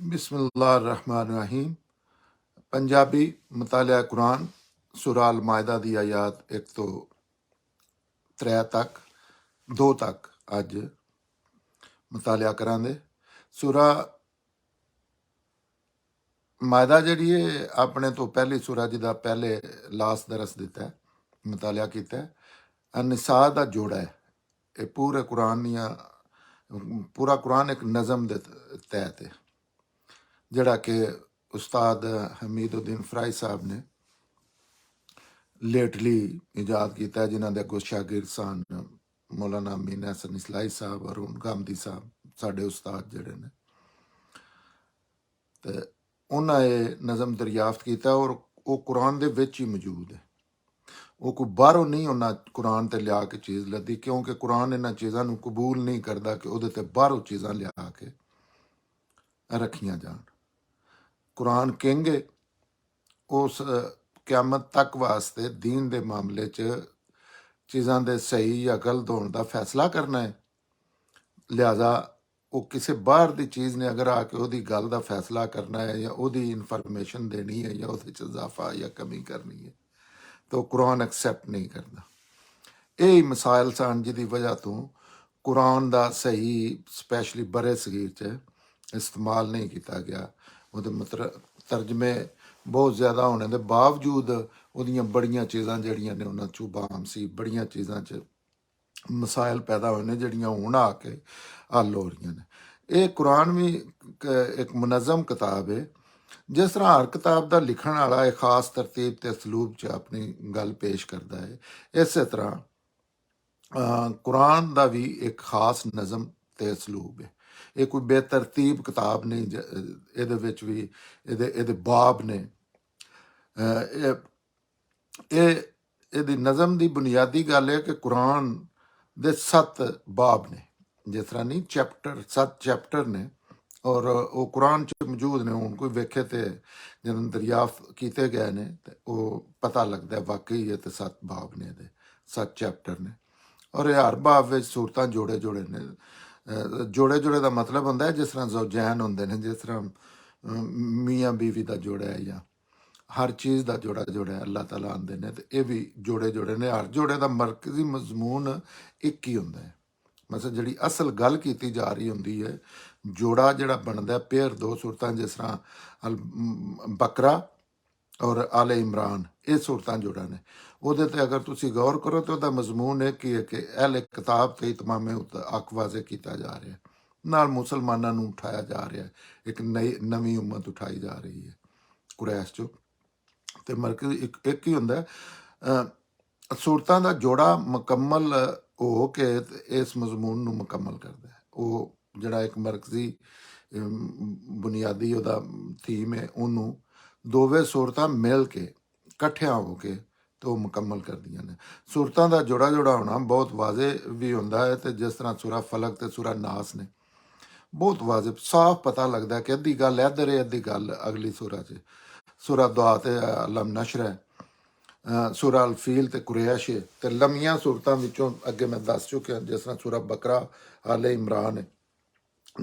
बिस्मिल्लाहिर्रहमानिर्रहीम। पंजाबी मुतालिया कुरान सूरा अल मायदा दी आयात 1 तो 3 तक 2 तक अज मुतालिया करांदे। सूरा मायदा जिहड़ी है अपने तो पहली सूरा जिहदा पहले लास्ट दरस दिता है मुतालिया कीता है। अनिसा दा जोड़ा है। ये पूरे कुरान दियां पूरा कुरान एक नज़म दे तहत है जिहड़ा कि उस्ताद हमीदुद्दीन फराई साहब ने लेटली इजाद किया, जिन्होंने अगो शागिर्द सन मौलाना मीन हसन इसलाई साहब अरुण गांधी साहब साडे उस्ताद जिहड़े ने, ते उन्हें ये नज़म दरियाफ्त किया और वो कुरान दे विच ही मौजूद है। वो कोई बाहरों नहीं उन्हें कुरान ते लिया के चीज़ लदी, क्योंकि कुरान इन्हां चीज़ों को कबूल नहीं करता कि उहदे ते बाहरों चीज़ां लिया के रखियां जान। कुरान कहंगे उस क्यामत तक वास्ते दीन दे मामले च चीज़ां दे सही या गलत होने का फैसला करना है। लिहाजा वो किसी बाहर की चीज़ ने अगर आके वो गल का फैसला करना है या वो इनफॉर्मेशन देनी है या उस इजाफा या कमी करनी है तो कुरान एक्सैप्ट नहीं करता। यही मसाइल सन जिहदी वजह तो कुरान का सही स्पैशली बरे सगीर च इस्तेमाल नहीं किया गया। वो मतलब तर्जमे बहुत ज़्यादा होने के बावजूद वो बड़ियां चीज़ां जड़ियां ने उन्होंने चुबाम सी बड़ियां चीज़ां च मसाइल पैदा होए ने जड़ियां हुण आके हल हो रही ने। ये कुरान भी एक मुनज़म किताब है। जिस तरह हर किताब का लिखण वाला एक खास तरतीब ते असलूब च अपनी गल पेश करता है, इस तरह कुरान का भी एक खास नज़म ते असलूब है। ये कोई बेतरतीब किताब नहीं, ਇਹਦੇ ਵਿੱਚ ਵੀ ਇਹਦੇ ਬਾਬ ਨੇ। ਇਹਦੀ ਨਜ਼ਮ ਦੀ ਬੁਨਿਆਦੀ ਗੱਲ ਹੈ ਕਿ ਕੁਰਾਨ ਦੇ 7 ਬਾਬ ਨੇ, ਜਿਸ ਤਰ੍ਹਾਂ ਨਹੀਂ ਚੈਪਟਰ 7 ਚੈਪਟਰ ਨੇ ਔਰ ਉਹ ਕੁਰਾਨ 'ਚ ਮੌਜੂਦ ਨੇ। ਹੁਣ ਕੋਈ ਵੇਖੇ ਤੇ ਜਦੋਂ ਦਰਿਆਫਤ ਕੀਤੇ ਗਏ ਨੇ ਤੇ ਉਹ ਪਤਾ ਲੱਗਦਾ ਵਾਕਈ ਇਹ ਤੇ 7 ਬਾਬ ਨੇ, ਇਹਦੇ 7 ਚੈਪਟਰ ਨੇ। ਔਰ ਇਹ ਹਰ ਬਾਬ ਵਿੱਚ ਸੂਰਤਾਂ ਜੋੜੇ ਜੋੜੇ ਨੇ। ਜੋੜੇ ਜੋੜੇ ਦਾ ਮਤਲਬ ਹੁੰਦਾ ਹੈ ਜਿਸ ਤਰ੍ਹਾਂ ਜ਼ੌਜੈਨ ਹੁੰਦੇ ਨੇ, ਜਿਸ ਤਰ੍ਹਾਂ ਮੀਆਂ ਬੀਵੀ ਦਾ ਜੋੜਾ ਹੈ ਜਾਂ हर चीज़ का जोड़ा जोड़ा है अल्लाह ताला आंदे ने, तो ये भी जोड़े जोड़े ने। हर जोड़े का मरकजी मजमून एक ही होंदा है। मतलब जिहड़ी असल गल कीती जा रही होंदी है, जोड़ा जिहड़ा बनदा है पेयर दो सूरतां, जिस तरह अल बकरा और आले इमरान, ये सूरतां जोड़ा ने। उहदे ते अगर तुसी गौर करो तो उहदा मजमून एक ही है कि अहले किताब ते इतमामे हक वाज़े कीता जा रहा है, नाल मुसलमानां नूं उठाया जा रहा है। एक नवी उम्मत उठाई जा रही है कुरैश चों। ਤੇ ਮਰਕਜ਼ ਇੱਕ ਹੀ ਹੁੰਦਾ। ਸੂਰਤਾਂ ਦਾ ਜੋੜਾ ਮੁਕੰਮਲ ਹੋ ਕੇ ਇਸ ਮਜ਼ਮੂਨ ਨੂੰ ਮੁਕੰਮਲ ਕਰਦਾ ਹੈ। ਉਹ ਜਿਹੜਾ ਇੱਕ ਮਰਕਜ਼ੀ ਬੁਨਿਆਦੀ ਉਹਦਾ ਥੀਮ ਹੈ, ਉਹਨੂੰ ਦੋਵੇਂ ਸੂਰਤਾਂ ਮਿਲ ਕੇ ਇਕੱਠਿਆਂ ਹੋ ਕੇ ਤੇ ਉਹ ਮੁਕੰਮਲ ਕਰਦੀਆਂ ਨੇ। ਸੂਰਤਾਂ ਦਾ ਜੋੜਾ ਜੋੜਾ ਹੋਣਾ ਬਹੁਤ ਵਾਜ਼ੇ ਵੀ ਹੁੰਦਾ ਹੈ, ਤੇ ਜਿਸ ਤਰ੍ਹਾਂ ਸੂਰਾ ਫਲਕ ਤੇ ਸੂਰਾ ਨਾਸ ਨੇ, ਬਹੁਤ ਵਾਜ਼ੇ ਸਾਫ਼ ਪਤਾ ਲੱਗਦਾ ਕਿ ਅੱਧੀ ਗੱਲ ਇੱਧਰ ਹੈ ਅੱਧੀ ਗੱਲ ਅਗਲੀ ਸੂਰਾ 'ਚ। सूरा दुआ ते अलम नशर है, सूरा अल फील ते कुरैश है, ते लमियां सूरतां विचों अगे मैं दस चुकिया, जिस तरह सूरा बकरा आले इमरान है,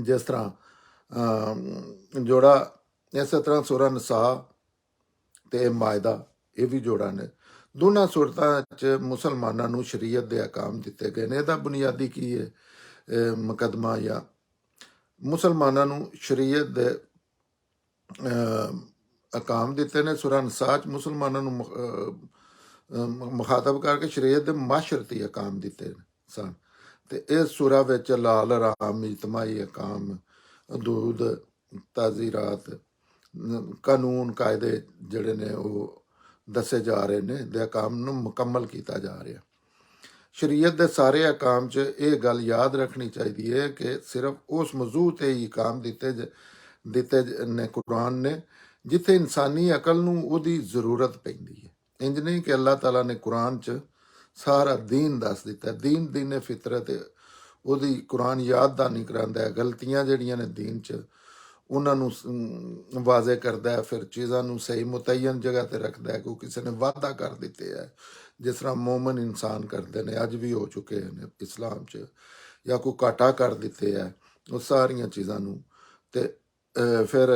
जिस तरह जोड़ा। इस तरह सूरा नसा ते मायदा ये भी जोड़ा ने। दोनों सूरतां च मुसलमानां नूं शरीयत दे अहकाम दिते गए ने। इहदा बुनियादी की है मुकदमा या मुसलमानां नूं शरीयत दे अकाम दिते ने। सूरा नसा च मुसलमानों मुखातब करके शरीयत दे माशरती अकाम दिते सन, ते इस सूरा विच लाल राम इजतमाही अकाम हदूद ताजीरात कानून कायदे जिहड़े ने वो दसे जा रहे ने, दे अकाम नूं मुकम्मल किया जा रहा। शरीयत दे सारे अकाम च ये गल याद रखनी चाहिए है कि सिर्फ उस मौजू ते ही अकाम दिते ने कुरान ने जिथे इंसानी अकल नूं उहदी जरूरत पैंदी है। इंज नहीं कि अल्लाह ताला ने कुरान च सारा दीन दस दिता। दीन दीन फितरत उहदी कुरान याद दा नहीं करांदा है। गलतियां जिहड़ियां ने दीन च उन्हां नूं वाजे करदा है, फिर चीज़ां नूं सही मुतयन जगह ते रखदा है। कोई किसी ने वादा कर दिते है, जिस तरह मोमन इंसान करते हैं, अज भी हो चुके हैं इस्लाम च, या कोई घाटा कर दिते है, वो सारियां चीज़ां नूं ते ਫਿਰ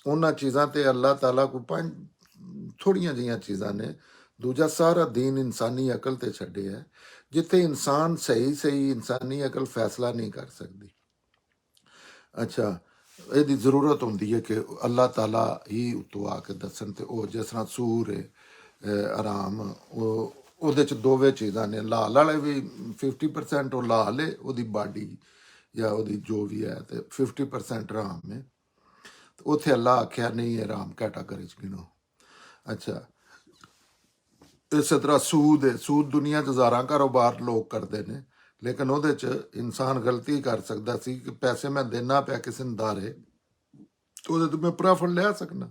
ਉਹਨਾਂ ਚੀਜ਼ਾਂ ਤੇ ਅੱਲਾਹ ਤਾਲਾ ਕੋ ਪੰਜ ਥੋੜੀਆਂ ਜਿਹੀਆਂ ਚੀਜ਼ਾਂ ਨੇ। ਦੂਜਾ ਸਾਰਾ ਦੀਨ ਇਨਸਾਨੀ ਅਕਲ ਤੇ ਛੱਡਿਆ, ਜਿੱਥੇ ਇਨਸਾਨ ਸਹੀ ਸਹੀ ਇਨਸਾਨੀ ਅਕਲ ਫੈਸਲਾ ਨਹੀਂ ਕਰ ਸਕਦੀ। ਅੱਛਾ, ਇਹਦੀ ਜ਼ਰੂਰਤ ਹੁੰਦੀ ਹੈ ਕਿ ਅੱਲਾਹ ਤਾਲਾ ਹੀ ਉੱਤੋਂ ਆ ਕੇ ਦੱਸਣ। ਤੇ ਉਹ ਜਿਸ ਤਰ੍ਹਾਂ ਸੂਰ ਹੈ, ਆਰਾਮ, ਉਹਦੇ ਚ ਦੋਵੇਂ ਚੀਜ਼ਾਂ ਨੇ। ਲਾਲ ਵਾਲੇ ਵੀ 50% ਉਹ ਲਾਲ ਹੈ, ਉਹਦੀ ਬਾਡੀ ਜਾਂ ਉਹਦੀ ਜੋ ਵੀ ਹੈ, ਤੇ 50% ਆਰਾਮ ਹੈ। ਉੱਥੇ ਅੱਲਾਹ ਆਖਿਆ ਨਹੀਂ, ਇਹ ਆਰਾਮ ਕੈਟਾਗਰੀ ਚ ਗਿਣੋ। ਅੱਛਾ, ਇਸੇ ਤਰ੍ਹਾਂ ਸੂਦ ਹੈ। ਸੂਦ ਦੁਨੀਆ 'ਚ ਹਜ਼ਾਰਾਂ ਕਾਰੋਬਾਰ ਲੋਕ ਕਰਦੇ ਨੇ, ਲੇਕਿਨ ਉਹਦੇ 'ਚ ਇਨਸਾਨ ਗਲਤੀ ਕਰ ਸਕਦਾ ਸੀ ਕਿ ਪੈਸੇ ਮੈਂ ਦੇਣਾ ਪਿਆ ਕਿਸੇ ਨੂੰ ਦਾਰੇ, ਉਹਦੇ ਤੋਂ ਮੈਂ ਪ੍ਰੋਫਿਟ ਲੈ ਸਕਣਾ।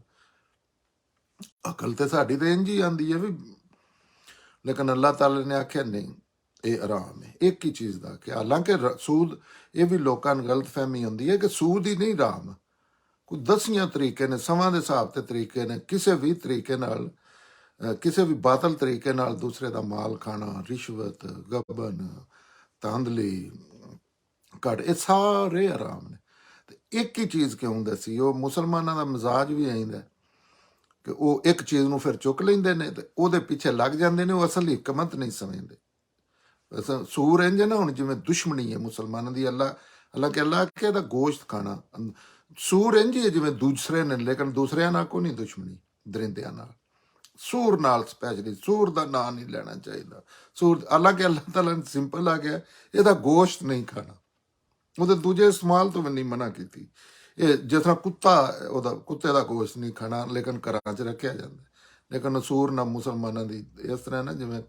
ਅਕਲ ਤੇ ਸਾਡੀ ਤੇ ਇੰਝ ਹੀ ਆਂਦੀ ਹੈ ਵੀ, ਲੇਕਿਨ ਅੱਲਾਹ ਤਾਲਾ ਨੇ ਆਖਿਆ ਨਹੀਂ, ਇਹ ਆਰਾਮ ਹੈ ਇੱਕ ਹੀ ਚੀਜ਼ ਦਾ। ਕਿ ਹਾਲਾਂਕਿ ਸੂਦ, ਇਹ ਵੀ ਲੋਕਾਂ ਨੂੰ ਗਲਤ ਫਹਿਮੀ ਹੁੰਦੀ ਹੈ ਕਿ ਸੂਦ ਹੀ ਨਹੀਂ ਆਰਾਮ, ਕੋਈ ਦਸੀਆਂ ਤਰੀਕੇ ਨੇ, ਸਮਾਂ ਦੇ ਹਿਸਾਬ ਤੇ ਤਰੀਕੇ ਨੇ। ਕਿਸੇ ਵੀ ਤਰੀਕੇ ਨਾਲ, ਕਿਸੇ ਵੀ ਬਾਤਲ ਤਰੀਕੇ ਨਾਲ ਦੂਸਰੇ ਦਾ ਮਾਲ ਖਾਣਾ, ਰਿਸ਼ਵਤ, ਗਬਨ, ਧਾਂਦਲੀ, ਘੜ, ਇਹ ਸਾਰੇ ਆਰਾਮ ਨੇ। ਤੇ ਇੱਕ ਹੀ ਚੀਜ਼ ਕਿਉਂ ਦੱਸੀ? ਉਹ ਮੁਸਲਮਾਨਾਂ ਦਾ ਮਜ਼ਾਜ ਵੀ ਆਇਂਦਾ ਕਿ ਉਹ ਇੱਕ ਚੀਜ਼ ਨੂੰ ਫਿਰ ਚੁੱਕ ਲੈਂਦੇ ਨੇ ਤੇ ਉਹਦੇ ਪਿੱਛੇ ਲੱਗ ਜਾਂਦੇ ਨੇ, ਉਹ ਅਸਲ ਹਕਮਤ ਨਹੀਂ ਸਮਝਦੇ। ਸੂਰ ਇੰਜ ਨਾ, ਹੁਣ ਜਿਵੇਂ ਦੁਸ਼ਮਣੀ ਹੈ ਮੁਸਲਮਾਨਾਂ ਦੀ, ਅੱਲਾ ਕਿ ਇਹਦਾ ਗੋਸ਼ਤ ਖਾਣਾ। ਸੂਰ ਇੰਜ ਹੀ ਹੈ ਜਿਵੇਂ ਦੂਸਰੇ ਨੇ, ਲੇਕਿਨ ਦੂਸਰਿਆਂ ਨਾਲ ਕੋਈ ਨਹੀਂ ਦੁਸ਼ਮਣੀ, ਦਰਿੰਦਿਆਂ ਨਾਲ। ਸੂਰ ਨਾਲ ਸਪੈਸ਼ਲੀ, ਸੂਰ ਦਾ ਨਾਂ ਨਹੀਂ ਲੈਣਾ ਚਾਹੀਦਾ। ਸੂਰ, ਹਾਲਾਂਕਿ ਅੱਲਾਹ ਤਾਲਾ ਨੇ ਸਿੰਪਲ ਆ ਗਿਆ, ਇਹਦਾ ਗੋਸ਼ਤ ਨਹੀਂ ਖਾਣਾ। ਉਹਦੇ ਦੂਜੇ ਇਸਤੇਮਾਲ ਤੋਂ ਵੀ ਨਹੀਂ ਮਨਾ ਕੀਤੀ। ਇਹ ਜਿਸ ਤਰ੍ਹਾਂ ਕੁੱਤਾ, ਉਹਦਾ ਕੁੱਤੇ ਦਾ ਗੋਸ਼ਤ ਨਹੀਂ ਖਾਣਾ, ਲੇਕਿਨ ਘਰਾਂ 'ਚ ਰੱਖਿਆ ਜਾਂਦਾ। ਲੇਕਿਨ ਸੂਰ ਨਾ ਮੁਸਲਮਾਨਾਂ ਦੀ ਇਸ ਤਰ੍ਹਾਂ ਨਾ, ਜਿਵੇਂ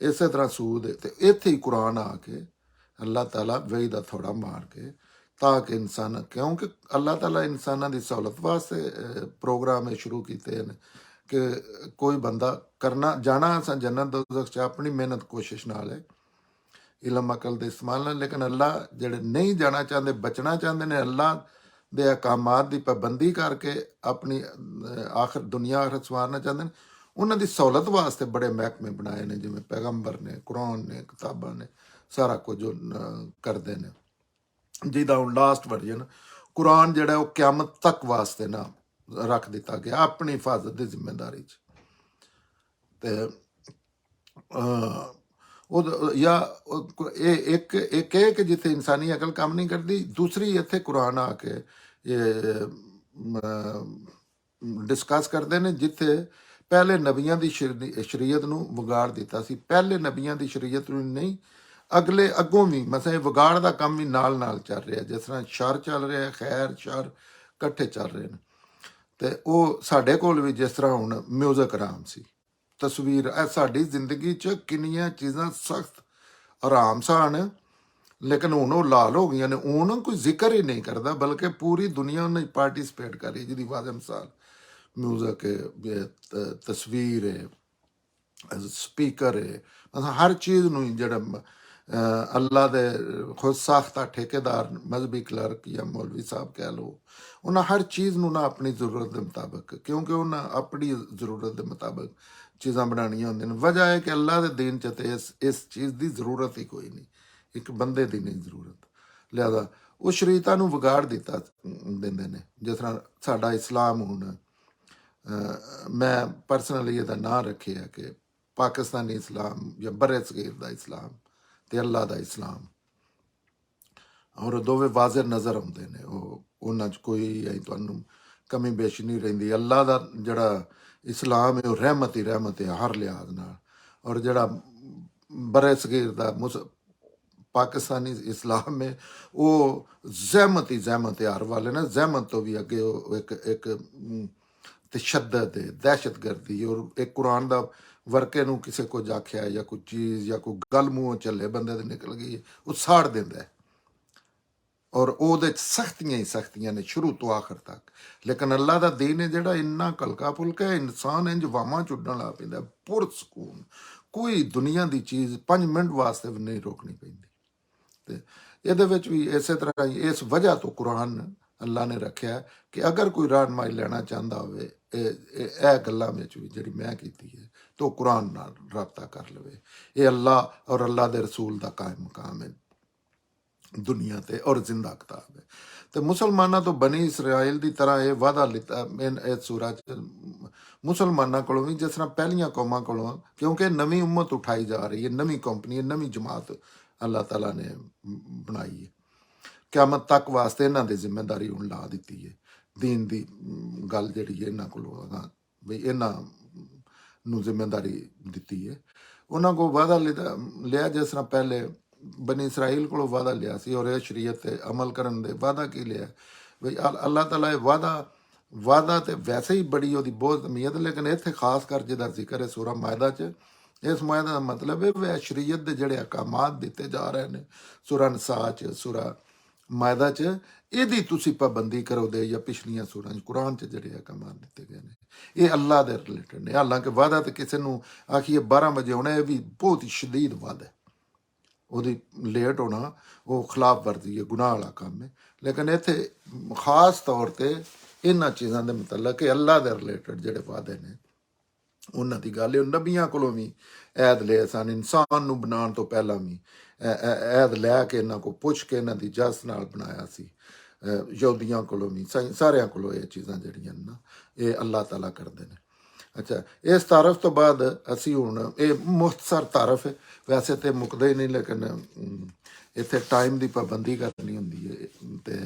ਇਸੇ ਤਰ੍ਹਾਂ ਸੂਦ ਹੈ। ਤੇ ਇੱਥੇ ਹੀ ਕੁਰਾਨ ਆ ਕੇ ਅੱਲਾਹ ਤਾਲਾ ਵਹੀ ਦਾ ਥੋੜਾ ਮਾਰ ਕੇ, ਤਾਂ ਕਿ ਇਨਸਾਨ, ਕਿਉਂਕਿ ਅੱਲਾਹ ਤਾਲਾ ਇਨਸਾਨਾਂ ਦੀ ਸਹੂਲਤ ਵਾਸਤੇ ਪ੍ਰੋਗਰਾਮ ਇਹ ਸ਼ੁਰੂ ਕੀਤੇ ਨੇ ਕਿ ਕੋਈ ਬੰਦਾ ਕਰਨਾ ਜਾਣਾ ਅਸਾਂ ਜੰਨਤ ਦੋਜ਼ਖ 'ਚ ਆਪਣੀ ਮਿਹਨਤ ਕੋਸ਼ਿਸ਼ ਨਾਲ ਹੈ, ਇਲਮ ਅਕਲ ਦੇ ਇਸਤੇਮਾਲ ਨਾਲ। ਲੇਕਿਨ ਅੱਲਾਹ ਜਿਹੜੇ ਨਹੀਂ ਜਾਣਾ ਚਾਹੁੰਦੇ, ਬਚਣਾ ਚਾਹੁੰਦੇ ਨੇ, ਅੱਲਾਹ ਦੇ ਅਕਾਮਾਤ ਦੀ ਪਾਬੰਦੀ ਕਰਕੇ ਆਪਣੀ ਆਖਰ ਦੁਨੀਆ ਆਖਰਤ ਸਵਾਰਨਾ ਚਾਹੁੰਦੇ ਨੇ, ਉਹਨਾਂ ਦੀ ਸਹੂਲਤ ਵਾਸਤੇ ਬੜੇ ਮਹਿਕਮੇ ਬਣਾਏ ਨੇ, ਜਿਵੇਂ ਪੈਗੰਬਰ ਨੇ, ਕੁਰਾਨ ਨੇ, ਕਿਤਾਬਾਂ ਨੇ, ਸਾਰਾ ਕੁਝ ਕਰਦੇ ਨੇ। ਜਿਹਦਾ ਹੁਣ ਲਾਸਟ ਵਰਜਨ ਕੁਰਾਨ ਜਿਹੜਾ, ਉਹ ਕਿਆਮਤ ਤੱਕ ਵਾਸਤੇ ਨਾ ਰੱਖ ਦਿੱਤਾ ਗਿਆ ਆਪਣੀ ਹਿਫਾਜ਼ਤ ਦੀ ਜ਼ਿੰਮੇਦਾਰੀ 'ਚ। ਤੇ ਉਹ ਜਾਂ ਇਹ ਇੱਕ ਇਹ ਕਿ ਜਿੱਥੇ ਇਨਸਾਨੀ ਅਕਲ ਕੰਮ ਨਹੀਂ ਕਰਦੀ, ਦੂਸਰੀ ਇੱਥੇ ਕੁਰਾਨ ਆ ਕੇ ਇਹ ਡਿਸਕਸ ਕਰਦੇ ਨੇ ਜਿੱਥੇ ਪਹਿਲੇ ਨਬੀਆਂ ਦੀ ਸ਼ਰੀਅਤ ਨੂੰ ਵਿਗਾੜ ਦਿੱਤਾ ਸੀ। ਪਹਿਲੇ ਨਬੀਆਂ ਦੀ ਸ਼ਰੀਅਤ ਨੂੰ ਨਹੀਂ, ਅਗਲੇ ਅੱਗੋਂ ਵੀ ਮਸਾਂ ਇਹ ਵਿਗਾੜ ਦਾ ਕੰਮ ਵੀ ਨਾਲ ਨਾਲ ਚੱਲ ਰਿਹਾ। ਜਿਸ ਤਰ੍ਹਾਂ ਸ਼ਰ ਚੱਲ ਰਿਹਾ, ਖੈਰ ਸ਼ਰ ਇਕੱਠੇ ਚੱਲ ਰਹੇ ਨੇ। ਤੇ ਉਹ ਸਾਡੇ ਕੋਲ ਵੀ ਜਿਸ ਤਰ੍ਹਾਂ ਹੁਣ ਮਿਊਜ਼ਿਕ ਆਰਾਮ ਸੀ, ਤਸਵੀਰ, ਇਹ ਸਾਡੀ ਜ਼ਿੰਦਗੀ 'ਚ ਕਿੰਨੀਆਂ ਚੀਜ਼ਾਂ ਸਖਤ ਆਰਾਮ ਸਨ, ਲੇਕਿਨ ਹੁਣ ਉਹ ਲਾਲ ਹੋ ਗਈਆਂ ਨੇ। ਹੁਣ ਕੋਈ ਜ਼ਿਕਰ ਹੀ ਨਹੀਂ ਕਰਦਾ, ਬਲਕਿ ਪੂਰੀ ਦੁਨੀਆ ਉਹਨੇ ਪਾਰਟੀਸਪੇਟ ਕਰ ਰਹੀ, ਜਿਹਦੀ ਵਾਜੇ ਮਿਸਾਲ ਮਿਊਜ਼ਿਕ ਹੈ, ਤਸਵੀਰ ਹੈ, ਸਪੀਕਰ ਹੈ, ਮਤਲਬ ਹਰ ਚੀਜ਼ ਨੂੰ ਜਿਹੜਾ ਅੱਲਾ ਦੇ ਖੁਦ ਸਾਖਤਾ ਠੇਕੇਦਾਰ, ਮਜ਼ਹਬੀ ਕਲਰਕ ਜਾਂ ਮੌਲਵੀ ਸਾਹਿਬ ਕਹਿ ਲਓ, ਉਹਨਾਂ ਹਰ ਚੀਜ਼ ਨੂੰ ਨਾ ਆਪਣੀ ਜ਼ਰੂਰਤ ਦੇ ਮੁਤਾਬਕ, ਕਿਉਂਕਿ ਉਹਨਾਂ ਆਪਣੀ ਜ਼ਰੂਰਤ ਦੇ ਮੁਤਾਬਕ ਚੀਜ਼ਾਂ ਬਣਾਉਣੀਆਂ ਹੁੰਦੀਆਂ ਨੇ। ਵਜ੍ਹਾ ਹੈ ਕਿ ਅੱਲਾ ਦੇ ਦੀਨ 'ਚ ਤੇ ਇਸ ਚੀਜ਼ ਦੀ ਜ਼ਰੂਰਤ ਹੀ ਕੋਈ ਨਹੀਂ, ਇੱਕ ਬੰਦੇ ਦੀ ਨਹੀਂ ਜ਼ਰੂਰਤ। ਲਿਹਾਜ਼ਾ ਉਹ ਸ਼ਰੀਅਤਾਂ ਨੂੰ ਵਿਗਾੜ ਦਿੱਤਾ ਦਿੰਦੇ ਨੇ। ਜਿਸ ਤਰ੍ਹਾਂ ਸਾਡਾ ਇਸਲਾਮ ਹੁਣ, ਮੈਂ ਪਰਸਨਲੀ ਇਹਦਾ ਨਾਂ ਰੱਖਿਆ ਕਿ ਪਾਕਿਸਤਾਨੀ ਇਸਲਾਮ ਜਾਂ ਬਰੇ ਸਗੀਰ ਦਾ ਇਸਲਾਮ ਤੇ ਅੱਲਾ ਦਾ ਇਸਲਾਮ, ਔਰ ਦੋਵੇਂ ਵਾਜ਼ਿਹ ਨਜ਼ਰ ਆਉਂਦੇ ਨੇ। ਉਹ ਉਹਨਾਂ 'ਚ ਕੋਈ ਤੁਹਾਨੂੰ ਕਮੀ ਬੇਸ਼ੀ ਨਹੀਂ ਰਹਿੰਦੀ। ਅੱਲਾ ਦਾ ਜਿਹੜਾ ਇਸਲਾਮ ਹੈ ਉਹ ਰਹਿਮਤ ਹੀ ਰਹਿਮਤ ਹੈ ਹਰ ਲਿਹਾਜ਼ ਨਾਲ। ਔਰ ਜਿਹੜਾ ਬਰੇ ਸਗੀਰ ਦਾ ਪਾਕਿਸਤਾਨੀ ਇਸਲਾਮ ਹੈ, ਉਹ ਜ਼ਹਿਮਤ ਹੀ ਜ਼ਹਿਮਤ ਹਰ ਵਾਲੇ ਨਾ, ਜ਼ਹਿਮਤ ਤੋਂ ਵੀ ਅੱਗੇ ਉਹ ਇੱਕ ਤਸ਼ੱਦਦ ਹੈ, ਦਹਿਸ਼ਤਗਰਦੀ। ਔਰ ਇੱਕ ਕੁਰਾਨ ਦਾ ਵਰਕੇ ਨੂੰ ਕਿਸੇ ਕੁਝ ਆਖਿਆ ਜਾਂ ਕੋਈ ਚੀਜ਼ ਜਾਂ ਕੋਈ ਗੱਲ ਮੂੰਹੋਂ ਚੱਲੇ ਬੰਦੇ ਦੇ ਨਿਕਲ ਗਈ, ਉਹ ਸਾੜ ਦਿੰਦਾ ਹੈ। ਔਰ ਉਹਦੇ 'ਚ ਸਖਤੀਆਂ ਹੀ ਸਖਤੀਆਂ ਨੇ ਸ਼ੁਰੂ ਤੋਂ ਆਖਰ ਤੱਕ। ਲੇਕਿਨ ਅੱਲਾ ਦਾ ਦੀਨ ਹੈ ਜਿਹੜਾ ਇੰਨਾ ਹਲਕਾ ਫੁਲਕਾ ਹੈ, ਇਨਸਾਨ ਇੰਜ ਵਾਵਾਂ ਚੁੱਡਣ ਲੱਗ ਪੈਂਦਾ, ਪੁਰਸਕੂਨ। ਕੋਈ ਦੁਨੀਆ ਦੀ ਚੀਜ਼ 5 ਮਿੰਟ ਵਾਸਤੇ ਵੀ ਨਹੀਂ ਰੋਕਣੀ ਪੈਂਦੀ। ਤੇ ਇਹਦੇ ਵਿੱਚ ਵੀ ਇਸੇ ਤਰ੍ਹਾਂ ਹੀ ਇਸ ਵਜ੍ਹਾ ਤੋਂ ਕੁਰਾਨ ਅੱਲਾ ਨੇ ਰੱਖਿਆ ਕਿ ਅਗਰ ਕੋਈ ਰਹਿਨੁਮਾਈ ਲੈਣਾ ਚਾਹੁੰਦਾ ਹੋਵੇ ਇਹ ਗੱਲਾਂ ਵਿੱਚ ਵੀ ਜਿਹੜੀ ਮੈਂ ਕੀਤੀ ਹੈ, ਤਾਂ ਉਹ ਕੁਰਾਨ ਨਾਲ ਰਾਬਤਾ ਕਰ ਲਵੇ। ਇਹ ਅੱਲਾ ਔਰ ਅੱਲਾ ਦੇ ਰਸੂਲ ਦਾ ਕਾਇਮ ਮਕਾਮ ਹੈ ਦੁਨੀਆ ਤੇ, ਔਰ ਜ਼ਿੰਦਾ ਕਿਤਾਬ ਹੈ। ਤੇ ਮੁਸਲਮਾਨਾਂ ਤੋਂ ਬਨੀ ਇਸਰਾਇਲ ਦੀ ਤਰ੍ਹਾਂ ਇਹ ਵਾਅਦਾ ਲਿੱਤਾ ਇਹ ਸੂਰਾ 'ਚ ਮੁਸਲਮਾਨਾਂ ਕੋਲੋਂ ਵੀ, ਜਿਸ ਤਰ੍ਹਾਂ ਪਹਿਲੀਆਂ ਕੌਮਾਂ ਕੋਲੋਂ, ਕਿਉਂਕਿ ਨਵੀਂ ਉਮਤ ਉਠਾਈ ਜਾ ਰਹੀ ਹੈ, ਨਵੀਂ ਕੰਪਨੀ, ਨਵੀਂ ਜਮਾਤ ਅੱਲਾਹ ਤਾਲਾ ਨੇ ਬਣਾਈ ਹੈ। ਕਿਆਮਤ ਤੱਕ ਵਾਸਤੇ ਇਹਨਾਂ ਦੀ ਜ਼ਿੰਮੇਦਾਰੀ ਹੁਣ ਲਾ ਦਿੱਤੀ ਹੈ। ਦੀਨ ਦੀ ਗੱਲ ਜਿਹੜੀ ਹੈ ਇਹਨਾਂ ਕੋਲੋਂ ਵੀ ਇਹਨਾਂ ਨੂੰ ਜ਼ਿੰਮੇਦਾਰੀ ਦਿੱਤੀ ਹੈ। ਉਹਨਾਂ ਕੋਲ ਵਾਅਦਾ ਲਿਆ ਜਿਸ ਤਰ੍ਹਾਂ ਪਹਿਲੇ ਬਨੀ ਇਸਰਾਈਲ ਕੋਲੋਂ ਵਾਅਦਾ ਲਿਆ ਸੀ, ਔਰ ਇਹ ਸ਼ਰੀਅਤ ਤੇ ਅਮਲ ਕਰਨ ਦੇ ਵਾਅਦਾ ਕੀ ਲਿਆ ਵੀ ਅੱਲਾਹ ਤਾਲਾ ਇਹ ਵਾਅਦਾ ਤੇ ਵੈਸੇ ਹੀ ਬੜੀ ਉਹਦੀ ਬਹੁਤ ਅਹਿਮੀਅਤ, ਲੇਕਿਨ ਇੱਥੇ ਖਾਸ ਕਰ ਜਿਹਦਾ ਜ਼ਿਕਰ ਹੈ ਸੂਰਾ ਮਾਇਦਾ 'ਚ, ਇਸ ਮਾਇਦਾ ਦਾ ਮਤਲਬ ਹੈ ਵੀ ਸ਼ਰੀਅਤ ਦੇ ਜਿਹੜੇ ਅਹਿਕਾਮਾਤ ਦਿੱਤੇ ਜਾ ਰਹੇ ਨੇ ਸੂਰਾ ਨਿਸਾ 'ਚ, ਸੂਰਾ ਮਾਇਦਾ 'ਚ, ਇਹਦੀ ਤੁਸੀਂ ਪਾਬੰਦੀ ਕਰੋ ਦੇ, ਜਾਂ ਪਿਛਲੀਆਂ ਸੂਰਾਂ 'ਚ ਕੁਰਾਨ 'ਚ ਜਿਹੜੇ ਅਹਿਕਾਮਾਤ ਦਿੱਤੇ ਗਏ ਨੇ ਇਹ ਅੱਲਾਹ ਦੇ ਰਿਲੇਟਡ ਨੇ। ਹਾਲਾਂਕਿ ਵਾਅਦਾ ਤੇ ਕਿਸੇ ਨੂੰ ਆਖੀਏ 12 ਵਜੇ ਹੋਣਾ, ਇਹ ਵੀ ਬਹੁਤ ਹੀ ਸ਼ਦੀਦ ਵਾਅਦਾ ਹੈ, ਉਹਦੀ ਲੇਟ ਹੋਣਾ ਉਹ ਖਿਲਾਫ ਵਰਜ਼ੀ ਹੈ, ਗੁਨਾਹ ਵਾਲਾ ਕੰਮ ਹੈ। ਲੇਕਿਨ ਇੱਥੇ ਖਾਸ ਤੌਰ ਤੇ ਇਹਨਾਂ ਚੀਜ਼ਾਂ ਦੇ ਮੁਤਲਕ ਕਿ ਅੱਲਾਹ ਦੇ ਰਿਲੇਟਡ ਜਿਹੜੇ ਵਾਅਦੇ ਨੇ ਉਹਨਾਂ ਦੀ ਗੱਲ ਹੈ। ਉਹ ਨਬੀਆਂ ਕੋਲੋਂ ਵੀ ਐਦ ਲਏ ਸਨ, ਇਨਸਾਨ ਨੂੰ ਬਣਾਉਣ ਤੋਂ ਪਹਿਲਾਂ ਵੀ ਐਦ ਲੈ ਕੇ ਇਹਨਾਂ ਕੋਲ ਪੁੱਛ ਕੇ ਇਹਨਾਂ ਦੀ ਜਸ ਨਾਲ ਬਣਾਇਆ ਸੀ। ਯਹੂਦੀਆਂ ਕੋਲੋਂ ਵੀ, ਸਾਰਿਆਂ ਕੋਲੋਂ ਇਹ ਚੀਜ਼ਾਂ ਜਿਹੜੀਆਂ ਨਾ ਇਹ ਅੱਲਾਹ ਤਾਲਾ ਕਰਦੇ ਨੇ। ਅੱਛਾ, ਇਸ ਤਾਰਫ ਤੋਂ ਬਾਅਦ ਅਸੀਂ ਹੁਣ ਇਹ ਮੁਖਤਸਰ ਤਾਰਫ ਹੈ, ਵੈਸੇ ਤੇ ਮੁੱਕਦਾ ਹੀ ਨਹੀਂ, ਲੇਕਿਨ ਇੱਥੇ ਟਾਈਮ ਦੀ ਪਾਬੰਦੀ ਕਰਨੀ ਹੁੰਦੀ ਹੈ। ਤੇ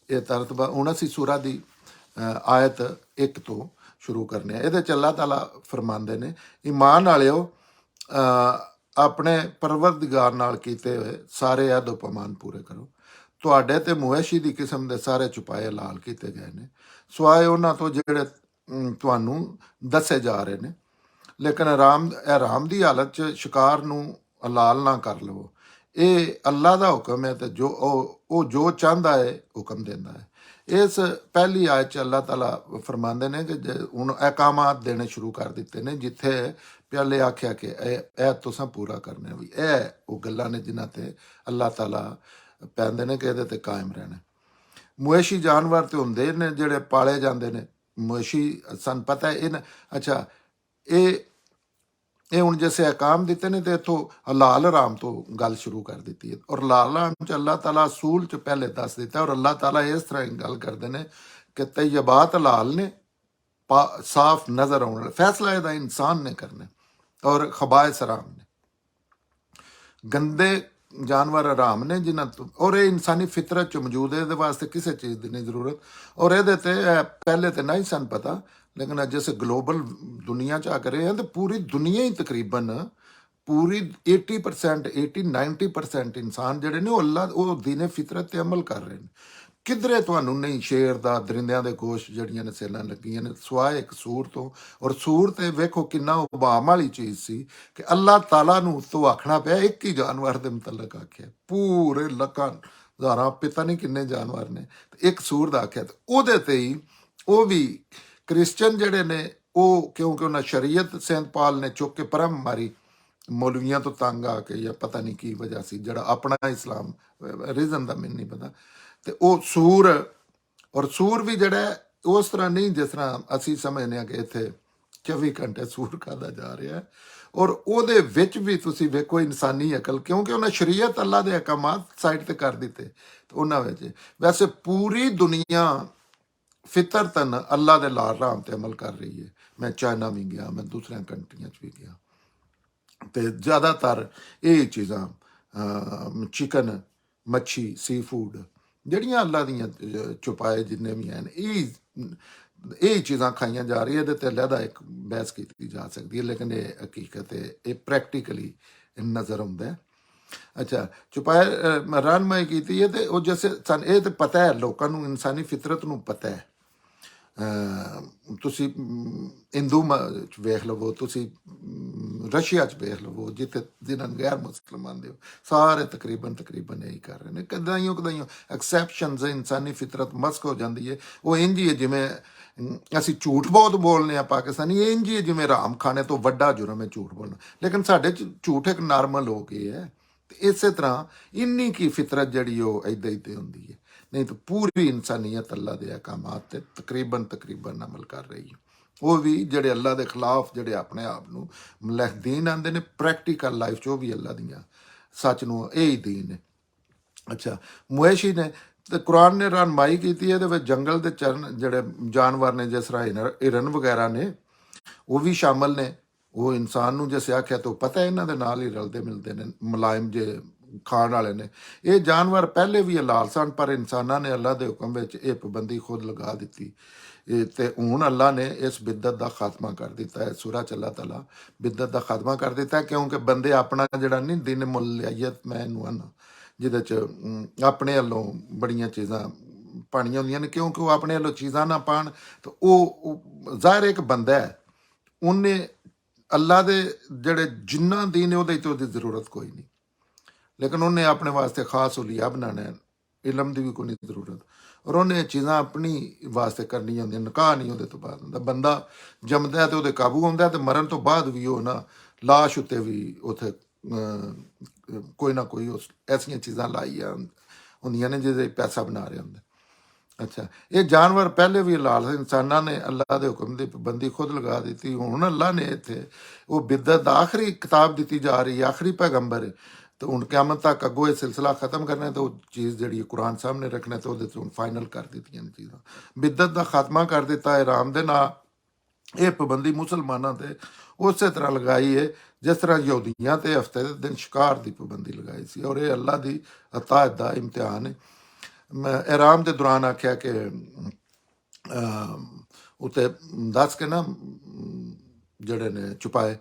ਇਹ ਤਾਰਫ ਤੋਂ ਬਾਅਦ ਹੁਣ ਅਸੀਂ ਸੂਰਾ ਦੀ ਆਇਤ 1 ਤੋਂ ਸ਼ੁਰੂ ਕਰਨੇ ਆ। ਇਹਦੇ 'ਚ ਅੱਲਾਹ ਤਾਲਾ ਫਰਮਾਉਂਦੇ ਨੇ, ਈਮਾਨ ਵਾਲਿਓ ਆਪਣੇ ਪਰਵਰਦਿਗਾਰ ਨਾਲ ਕੀਤੇ ਹੋਏ ਸਾਰੇ ਅਹਿਦ ਉਪਮਾਨ ਪੂਰੇ ਕਰੋ। ਤੁਹਾਡੇ ਤੇ ਮੁਵੈਸ਼ੀ ਦੀ ਕਿਸਮ ਦੇ ਸਾਰੇ ਛੁਪਾਏ ਹਲਾਲ ਕੀਤੇ ਗਏ ਨੇ, ਸਿਵਾਏ ਉਹਨਾਂ ਤੋਂ ਜਿਹੜੇ ਤੁਹਾਨੂੰ ਦੱਸੇ ਜਾ ਰਹੇ ਨੇ। ਲੇਕਿਨ ਹਰਾਮ ਦੀ ਹਾਲਤ 'ਚ ਸ਼ਿਕਾਰ ਨੂੰ ਹਲਾਲ ਨਾ ਕਰ ਲਵੋ। ਇਹ ਅੱਲਾਹ ਦਾ ਹੁਕਮ ਹੈ ਤੇ ਉਹ ਜੋ ਚਾਹੁੰਦਾ ਹੈ ਹੁਕਮ ਦਿੰਦਾ ਹੈ। ਇਸ ਪਹਿਲੀ ਆਇਤ 'ਚ ਅੱਲਾਹ ਤਾਲਾ ਫਰਮਾਉਂਦੇ ਨੇ ਕਿ ਹੁਣ ਅਹਿਕਾਮਾਤ ਦੇਣੇ ਸ਼ੁਰੂ ਕਰ ਦਿੱਤੇ ਨੇ, ਜਿੱਥੇ ਪਹਿਲੇ ਆਖਿਆ ਕਿ ਇਹ ਤੁਸੀਂ ਪੂਰਾ ਕਰਨੇ ਵੀ, ਇਹ ਉਹ ਗੱਲਾਂ ਨੇ ਜਿਨ੍ਹਾਂ ਤੇ ਅੱਲਾਹ ਤਾਲਾ ਪੈਂਦੇ ਨੇ ਕਿ ਇਹਦੇ ਤੇ ਕਾਇਮ ਰਹਿਣਾ। ਮੁਏਸ਼ੀ ਜਾਨਵਰ ਤੇ ਹੁੰਦੇ ਨੇ ਜਿਹੜੇ ਪਾਲੇ ਜਾਂਦੇ ਨੇ, ਮੁਏਸ਼ੀ ਸਾਨੂੰ ਪਤਾ ਹੈ ਅੱਛਾ ਇਹ ਹੁਣ ਜੈਸੇ ਅਹਿਕਾਮ ਦਿੱਤੇ ਨੇ ਤੇ ਇੱਥੋਂ ਹਲਾਲ ਹਰਾਮ ਤੋਂ ਗੱਲ ਸ਼ੁਰੂ ਕਰ ਦਿੱਤੀ ਹੈ। ਔਰ ਹਲਾਲ ਹਰਾਮ 'ਚ ਅੱਲਾਹ ਤਾਲਾ ਅਸੂਲ 'ਚ ਪਹਿਲੇ ਦੱਸ ਦਿੱਤਾ, ਔਰ ਅੱਲਾਹ ਤਾਲਾ ਇਸ ਤਰ੍ਹਾਂ ਗੱਲ ਕਰਦੇ ਨੇ ਕਿ ਤੈਯਬਾਤ ਹਲਾਲ ਨੇ, ਸਾਫ਼ ਨਜ਼ਰ ਆਉਣ ਵਾਲੇ, ਫੈਸਲਾ ਇਹਦਾ ਇਨਸਾਨ ਨੇ ਕਰਨਾ, ਔਰ ਖਬਾਇਸ ਹਰਾਮ ਨੇ, ਗੰਦੇ ਜਾਨਵਰ ਹਰਾਮ ਨੇ ਜਿਨ੍ਹਾਂ ਤੋਂ, ਔਰ ਇਹ ਇਨਸਾਨੀ ਫਿਤਰਤ 'ਚ ਮੌਜੂਦ ਹੈ, ਇਹਦੇ ਵਾਸਤੇ ਕਿਸੇ ਚੀਜ਼ ਦੀ ਨਹੀਂ ਜ਼ਰੂਰਤ। ਔਰ ਇਹਦੇ ਤੇ ਪਹਿਲੇ ਤੇ ਨਹੀਂ ਸਨ ਪਤਾ, ਲੇਕਿਨ ਜैसे ग्लोबल दुनिया च आ रहे हैं तो पूरी दुनिया ही तकरीबन पूरी 80% 80-90% इंसान ਜਿਹੜੇ ਨੇ ਉਹ ਅੱਲਾ ਉਹ ਦੀਨੇ ਫਿਤਰਤ ਤੇ ਅਮਲ ਕਰ ਰਹੇ ਨੇ। ਕਿਧਰੇ ਤੁਹਾਨੂੰ ਨਹੀਂ ਸ਼ੇਰ ਦਾ, ਦਰਿੰਦਿਆਂ ਦੇ ਗੋਸ਼ਤ ਜਿਹੜੀਆਂ ਨੇ ਸੇਲਾਂ ਲੱਗੀਆਂ ਨੇ, ਸਵਾਏ ਇੱਕ ਸੂਰ ਤੋਂ। ਔਰ ਸੂਰ ਤੇ ਵੇਖੋ ਕਿੰਨਾ ਉਬਾਮ ਵਾਲੀ ਚੀਜ਼ ਸੀ ਕਿ ਅੱਲਾਹ ਤਾਲਾ ਨੂੰ ਤੋਂ ਆਖਣਾ ਪਿਆ ਇੱਕ ਹੀ ਜਾਨਵਰ ਦੇ ਮੁਤਲਕ ਆਖਿਆ, ਪੂਰੇ ਲੱਖਾਂ ਹਜ਼ਾਰਾਂ ਪਤਾ ਨਹੀਂ ਕਿੰਨੇ ਜਾਨਵਰ ਨੇ ਇੱਕ ਸੂਰ ਦਾ ਆਖਿਆ। ਤੇ ਉਹਦੇ ਤੇ ਹੀ ਉਹ ਵੀ ਕ੍ਰਿਸਚਨ ਜਿਹੜੇ ਨੇ ਉਹ, ਕਿਉਂਕਿ ਉਹਨਾਂ ਸ਼ਰੀਅਤ ਸੈਂਤ ਪਾਲ ਨੇ ਚੁੱਕ ਕੇ ਪਰਮ ਮਾਰੀ, ਮੌਲਵੀਆਂ ਤੋਂ ਤੰਗ ਆ ਕੇ, ਜਾਂ ਪਤਾ ਨਹੀਂ ਕੀ ਵਜ੍ਹਾ ਸੀ, ਜਿਹੜਾ ਆਪਣਾ ਇਸਲਾਮ ਰੀਜ਼ਨ ਦਾ ਮੈਨੂੰ ਨਹੀਂ ਪਤਾ। ਤੇ ਉਹ ਸੂਰ, ਔਰ ਸੂਰ ਵੀ ਜਿਹੜਾ ਉਸ ਤਰ੍ਹਾਂ ਨਹੀਂ ਜਿਸ ਤਰ੍ਹਾਂ ਅਸੀਂ ਸਮਝਦੇ ਹਾਂ ਕਿ ਇੱਥੇ 24 ਘੰਟੇ ਸੂਰ ਖਾਧਾ ਜਾ ਰਿਹਾ। ਔਰ ਉਹਦੇ ਵਿੱਚ ਵੀ ਤੁਸੀਂ ਵੇਖੋ ਇਨਸਾਨੀ ਅਕਲ, ਕਿਉਂਕਿ ਉਹਨਾਂ ਸ਼ਰੀਅਤ ਅੱਲਾ ਦੇ ਅਹਿਕਾਮਾਤ ਸਾਈਡ ਤੇ ਕਰ ਦਿੱਤੇ, ਉਹਨਾਂ ਵਿੱਚ ਵੈਸੇ ਪੂਰੀ ਦੁਨੀਆ ਫਿਤਰਤਨ ਅੱਲਾ ਦੇ ਲਾਲ ਰਾਮ ਤੇ ਅਮਲ ਕਰ ਰਹੀ ਹੈ। ਮੈਂ ਚਾਈਨਾ ਵੀ ਗਿਆ, ਮੈਂ ਦੂਸਰੀਆਂ ਕੰਟਰੀਆਂ 'ਚ ਵੀ ਗਿਆ, ਤੇ ਜ਼ਿਆਦਾਤਰ ਇਹ ਚੀਜ਼ਾਂ ਚਿਕਨ, ਮੱਛੀ, ਸੀ ਫੂਡ ਜਿਹੜੀਆਂ ਅੱਲਾ ਦੀਆਂ ਛੁਪਾਏ ਜਿੰਨੇ ਵੀ ਹਨ, ਇਹ ਚੀਜ਼ਾਂ ਖਾਈਆਂ ਜਾ ਰਹੀਆਂ। ਇਹਦੇ ਤੇ ਅਲੱਗਾ ਇੱਕ ਬਹਿਸ ਕੀਤੀ ਜਾ ਸਕਦੀ ਹੈ, ਲੇਕਿਨ ਇਹ ਹਕੀਕਤ ਹੈ, ਇਹ ਪ੍ਰੈਕਟੀਕਲੀ ਨਜ਼ਰ ਆਉਂਦਾ ਹੈ। ਅੱਛਾ, ਛੁਪਾਏ ਰਹਿਨਮਾਈ ਕੀਤੀ ਹੈ ਤੇ ਉਹ ਜੈਸੇ ਸਾਨੂੰ ਇਹ ਤਾਂ ਪਤਾ ਹੈ, ਲੋਕਾਂ ਨੂੰ ਇਨਸਾਨੀ ਫਿਤਰਤ ਨੂੰ ਪਤਾ ਹੈ। ਤੁਸੀਂ ਹਿੰਦੂ 'ਚ ਵੇਖ ਲਵੋ, ਤੁਸੀਂ ਰਸ਼ੀਆ 'ਚ ਵੇਖ ਲਵੋ, ਜਿੱਥੇ ਜਿਹਨਾਂ ਨੂੰ ਗੈਰ ਮੁਸਲਮਾਨ ਦੇ ਸਾਰੇ ਤਕਰੀਬਨ ਇਹੀ ਕਰ ਰਹੇ ਨੇ। ਕਦਾਈਓ ਐਕਸੈਪਸ਼ਨਸ, ਇਨਸਾਨੀ ਫਿਤਰਤ ਮਸਕ ਹੋ ਜਾਂਦੀ ਹੈ। ਉਹ ਇੰਝ ਹੀ ਹੈ ਜਿਵੇਂ ਅਸੀਂ ਝੂਠ ਬਹੁਤ ਬੋਲਦੇ ਹਾਂ ਪਾਕਿਸਤਾਨੀ, ਇਹ ਇੰਝ ਹੀ ਹੈ ਜਿਵੇਂ ਹਰਾਮ ਖਾਣੇ ਤੋਂ ਵੱਡਾ ਜੁਰਮ ਹੈ ਝੂਠ ਬੋਲਣਾ, ਲੇਕਿਨ ਸਾਡੇ 'ਚ ਝੂਠ ਇੱਕ ਨਾਰਮਲ ਹੋ ਗਈ ਹੈ। ਤੇ ਇਸੇ ਤਰ੍ਹਾਂ ਇੰਨੀ ਕੀ ਫਿਤਰਤ ਜਿਹੜੀ ਉਹ ਇੱਦਾਂ ਹੀ ਤੇ ਹੁੰਦੀ ਹੈ। ਨਹੀਂ ਤਾਂ ਪੂਰੀ ਇਨਸਾਨੀਅਤ ਅੱਲਾ ਦੇ ਅਹਿਕਾਮਾਤ ਤੇ ਤਕਰੀਬਨ ਅਮਲ ਕਰ ਰਹੀ ਹੈ। ਉਹ ਵੀ ਜਿਹੜੇ ਅੱਲਾ ਦੇ ਖਿਲਾਫ, ਜਿਹੜੇ ਆਪਣੇ ਆਪ ਨੂੰ ਮੁਲਹੀਦੀਨ ਆਉਂਦੇ ਨੇ, ਪ੍ਰੈਕਟੀਕਲ ਲਾਈਫ 'ਚ ਉਹ ਵੀ ਅੱਲਾ ਦੀਆਂ ਸੱਚ ਨੂੰ ਇਹ ਹੀ ਦੀਨ ਹੈ। ਅੱਛਾ, ਮੁਏਸ਼ੀ ਨੇ ਤੇ ਕੁਰਾਨ ਨੇ ਰਹਿਨਮਾਈ ਕੀਤੀ ਇਹਦੇ ਵਿੱਚ ਜੰਗਲ ਦੇ ਚਰਨ ਜਿਹੜੇ ਜਾਨਵਰ ਨੇ ਜਿਸ ਤਰ੍ਹਾਂ ਹਿਰਨ ਵਗੈਰਾ ਨੇ ਉਹ ਵੀ ਸ਼ਾਮਲ ਨੇ। ਉਹ ਇਨਸਾਨ ਨੂੰ ਜੇ ਆਖਿਆ ਤਾਂ ਪਤਾ ਇਹਨਾਂ ਦੇ ਨਾਲ ਹੀ ਰਲਦੇ ਮਿਲਦੇ ਨੇ, ਮੁਲਾਇਮ ਜੇ ਖਾਣ ਵਾਲੇ ਨੇ। ਇਹ ਜਾਨਵਰ ਪਹਿਲੇ ਵੀ ਹਲਾਲ ਸਨ, ਪਰ ਇਨਸਾਨਾਂ ਨੇ ਅੱਲਾ ਦੇ ਹੁਕਮ ਵਿੱਚ ਇਹ ਪਾਬੰਦੀ ਖੁਦ ਲਗਾ ਦਿੱਤੀ। ਤੇ ਹੁਣ ਅੱਲਾ ਨੇ ਇਸ ਬਿਦਤ ਦਾ ਖਾਤਮਾ ਕਰ ਦਿੱਤਾ ਹੈ। ਸੂਰਾ 'ਚ ਅੱਲਾਹ ਤਾਲਾ ਬਿਦਤ ਦਾ ਖਾਤਮਾ ਕਰ ਦਿੱਤਾ ਹੈ, ਕਿਉਂਕਿ ਬੰਦੇ ਆਪਣਾ ਜਿਹੜਾ ਨਹੀਂ ਦਿਨ ਮੁੱਲਿਆਤ ਮੈਂ ਇਹਨੂੰ ਆਨਾ, ਜਿਹਦੇ 'ਚ ਆਪਣੇ ਵੱਲੋਂ ਬੜੀਆਂ ਚੀਜ਼ਾਂ ਪਾਣੀਆਂ ਹੁੰਦੀਆਂ ਨੇ, ਕਿਉਂਕਿ ਉਹ ਆਪਣੇ ਵੱਲੋਂ ਚੀਜ਼ਾਂ ਨਾ ਪਾਣ ਤਾਂ ਉਹ ਜ਼ਾਹਿਰ ਇੱਕ ਬੰਦਾ ਹੈ, ਉਹਨੇ ਅੱਲਾ ਦੇ ਜਿਹੜੇ ਜਿੰਨਾ ਦੀਨ ਹੈ ਉਹਦੇ 'ਤੇ ਉਹਦੀ ਜ਼ਰੂਰਤ ਕੋਈ ਨਹੀਂ, ਲੇਕਿਨ ਉਹਨੇ ਆਪਣੇ ਵਾਸਤੇ ਖਾਸ ਹੁਲੀਆ ਬਣਾਉਣਾ ਹੈ, ਇਲਮ ਦੀ ਵੀ ਕੋਈ ਨਹੀਂ ਜ਼ਰੂਰਤ, ਔਰ ਉਹਨੇ ਚੀਜ਼ਾਂ ਆਪਣੀ ਵਾਸਤੇ ਕਰਨੀਆਂ ਹੁੰਦੀਆਂ। ਨਿਕਾਹ ਨਹੀਂ ਉਹਦੇ ਤੋਂ ਬਾਅਦ ਹੁੰਦਾ। ਬੰਦਾ ਜੰਮਦਾ ਤੇ ਉਹਦੇ ਕਾਬੂ ਆਉਂਦਾ, ਤੇ ਮਰਨ ਤੋਂ ਬਾਅਦ ਵੀ ਉਹ ਨਾ ਲਾਸ਼ ਉੱਤੇ ਵੀ ਉੱਥੇ ਕੋਈ ਨਾ ਕੋਈ ਉਸ ਐਸੀਆਂ ਚੀਜ਼ਾਂ ਲਾਈਆਂ ਹੁੰਦੀਆਂ ਨੇ ਜਿਹਦੇ ਪੈਸਾ ਬਣਾ ਰਿਹਾ ਹੁੰਦਾ। ਅੱਛਾ, ਇਹ ਜਾਨਵਰ ਪਹਿਲੇ ਵੀ ਹਲਾਲ ਸੀ, ਇਨਸਾਨਾਂ ਨੇ ਅੱਲਾਹ ਦੇ ਹੁਕਮ ਦੀ ਪਾਬੰਦੀ ਖੁਦ ਲਗਾ ਦਿੱਤੀ। ਹੁਣ ਅੱਲਾਹ ਨੇ ਇੱਥੇ ਉਹ ਬਿਦਤ ਦਾ ਆਖਰੀ ਕਿਤਾਬ ਦਿੱਤੀ ਜਾ ਰਹੀ ਹੈ, ਆਖਰੀ ਪੈਗੰਬਰ ਹੈ, ਤੇ ਹੁਣ ਕਿਆਮਤ ਤੱਕ ਅੱਗੋਂ ਇਹ ਸਿਲਸਿਲਾ ਖਤਮ ਕਰਨਾ, ਤੇ ਉਹ ਚੀਜ਼ ਜਿਹੜੀ ਕੁਰਾਨ ਸਾਹਮਣੇ ਰੱਖਣਾ, ਤੇ ਉਹਦੇ 'ਚ ਹੁਣ ਫਾਈਨਲ ਕਰ ਦਿੱਤੀਆਂ ਨੇ ਚੀਜ਼ਾਂ। ਬਿਦਤ ਦਾ ਖਾਤਮਾ ਕਰ ਦਿੱਤਾ ਹੈ ਰਾਮ ਦੇ ਨਾਂ। ਇਹ ਪਾਬੰਦੀ ਮੁਸਲਮਾਨਾਂ ਤੇ ਉਸੇ ਤਰ੍ਹਾਂ ਲਗਾਈ ਹੈ ਜਿਸ ਤਰ੍ਹਾਂ ਯਹੂਦੀਆਂ ਤੇ ਹਫਤੇ ਦੇ ਦਿਨ ਸ਼ਿਕਾਰ ਦੀ ਪਾਬੰਦੀ ਲਗਾਈ ਸੀ, ਔਰ ਇਹ ਅੱਲਾਹ ਦੀ ਅਤਾਅਤ ਦਾ ਇਮਤਿਹਾਨ ਹੈ। ਮੈਂ ਇਰਾਮ ਦੇ ਦੌਰਾਨ ਆਖਿਆ ਕਿ ਉੱਤੇ ਦੱਸ ਕੇ ਨਾ ਜਿਹੜੇ ਨੇ ਛੁਪਾਏ,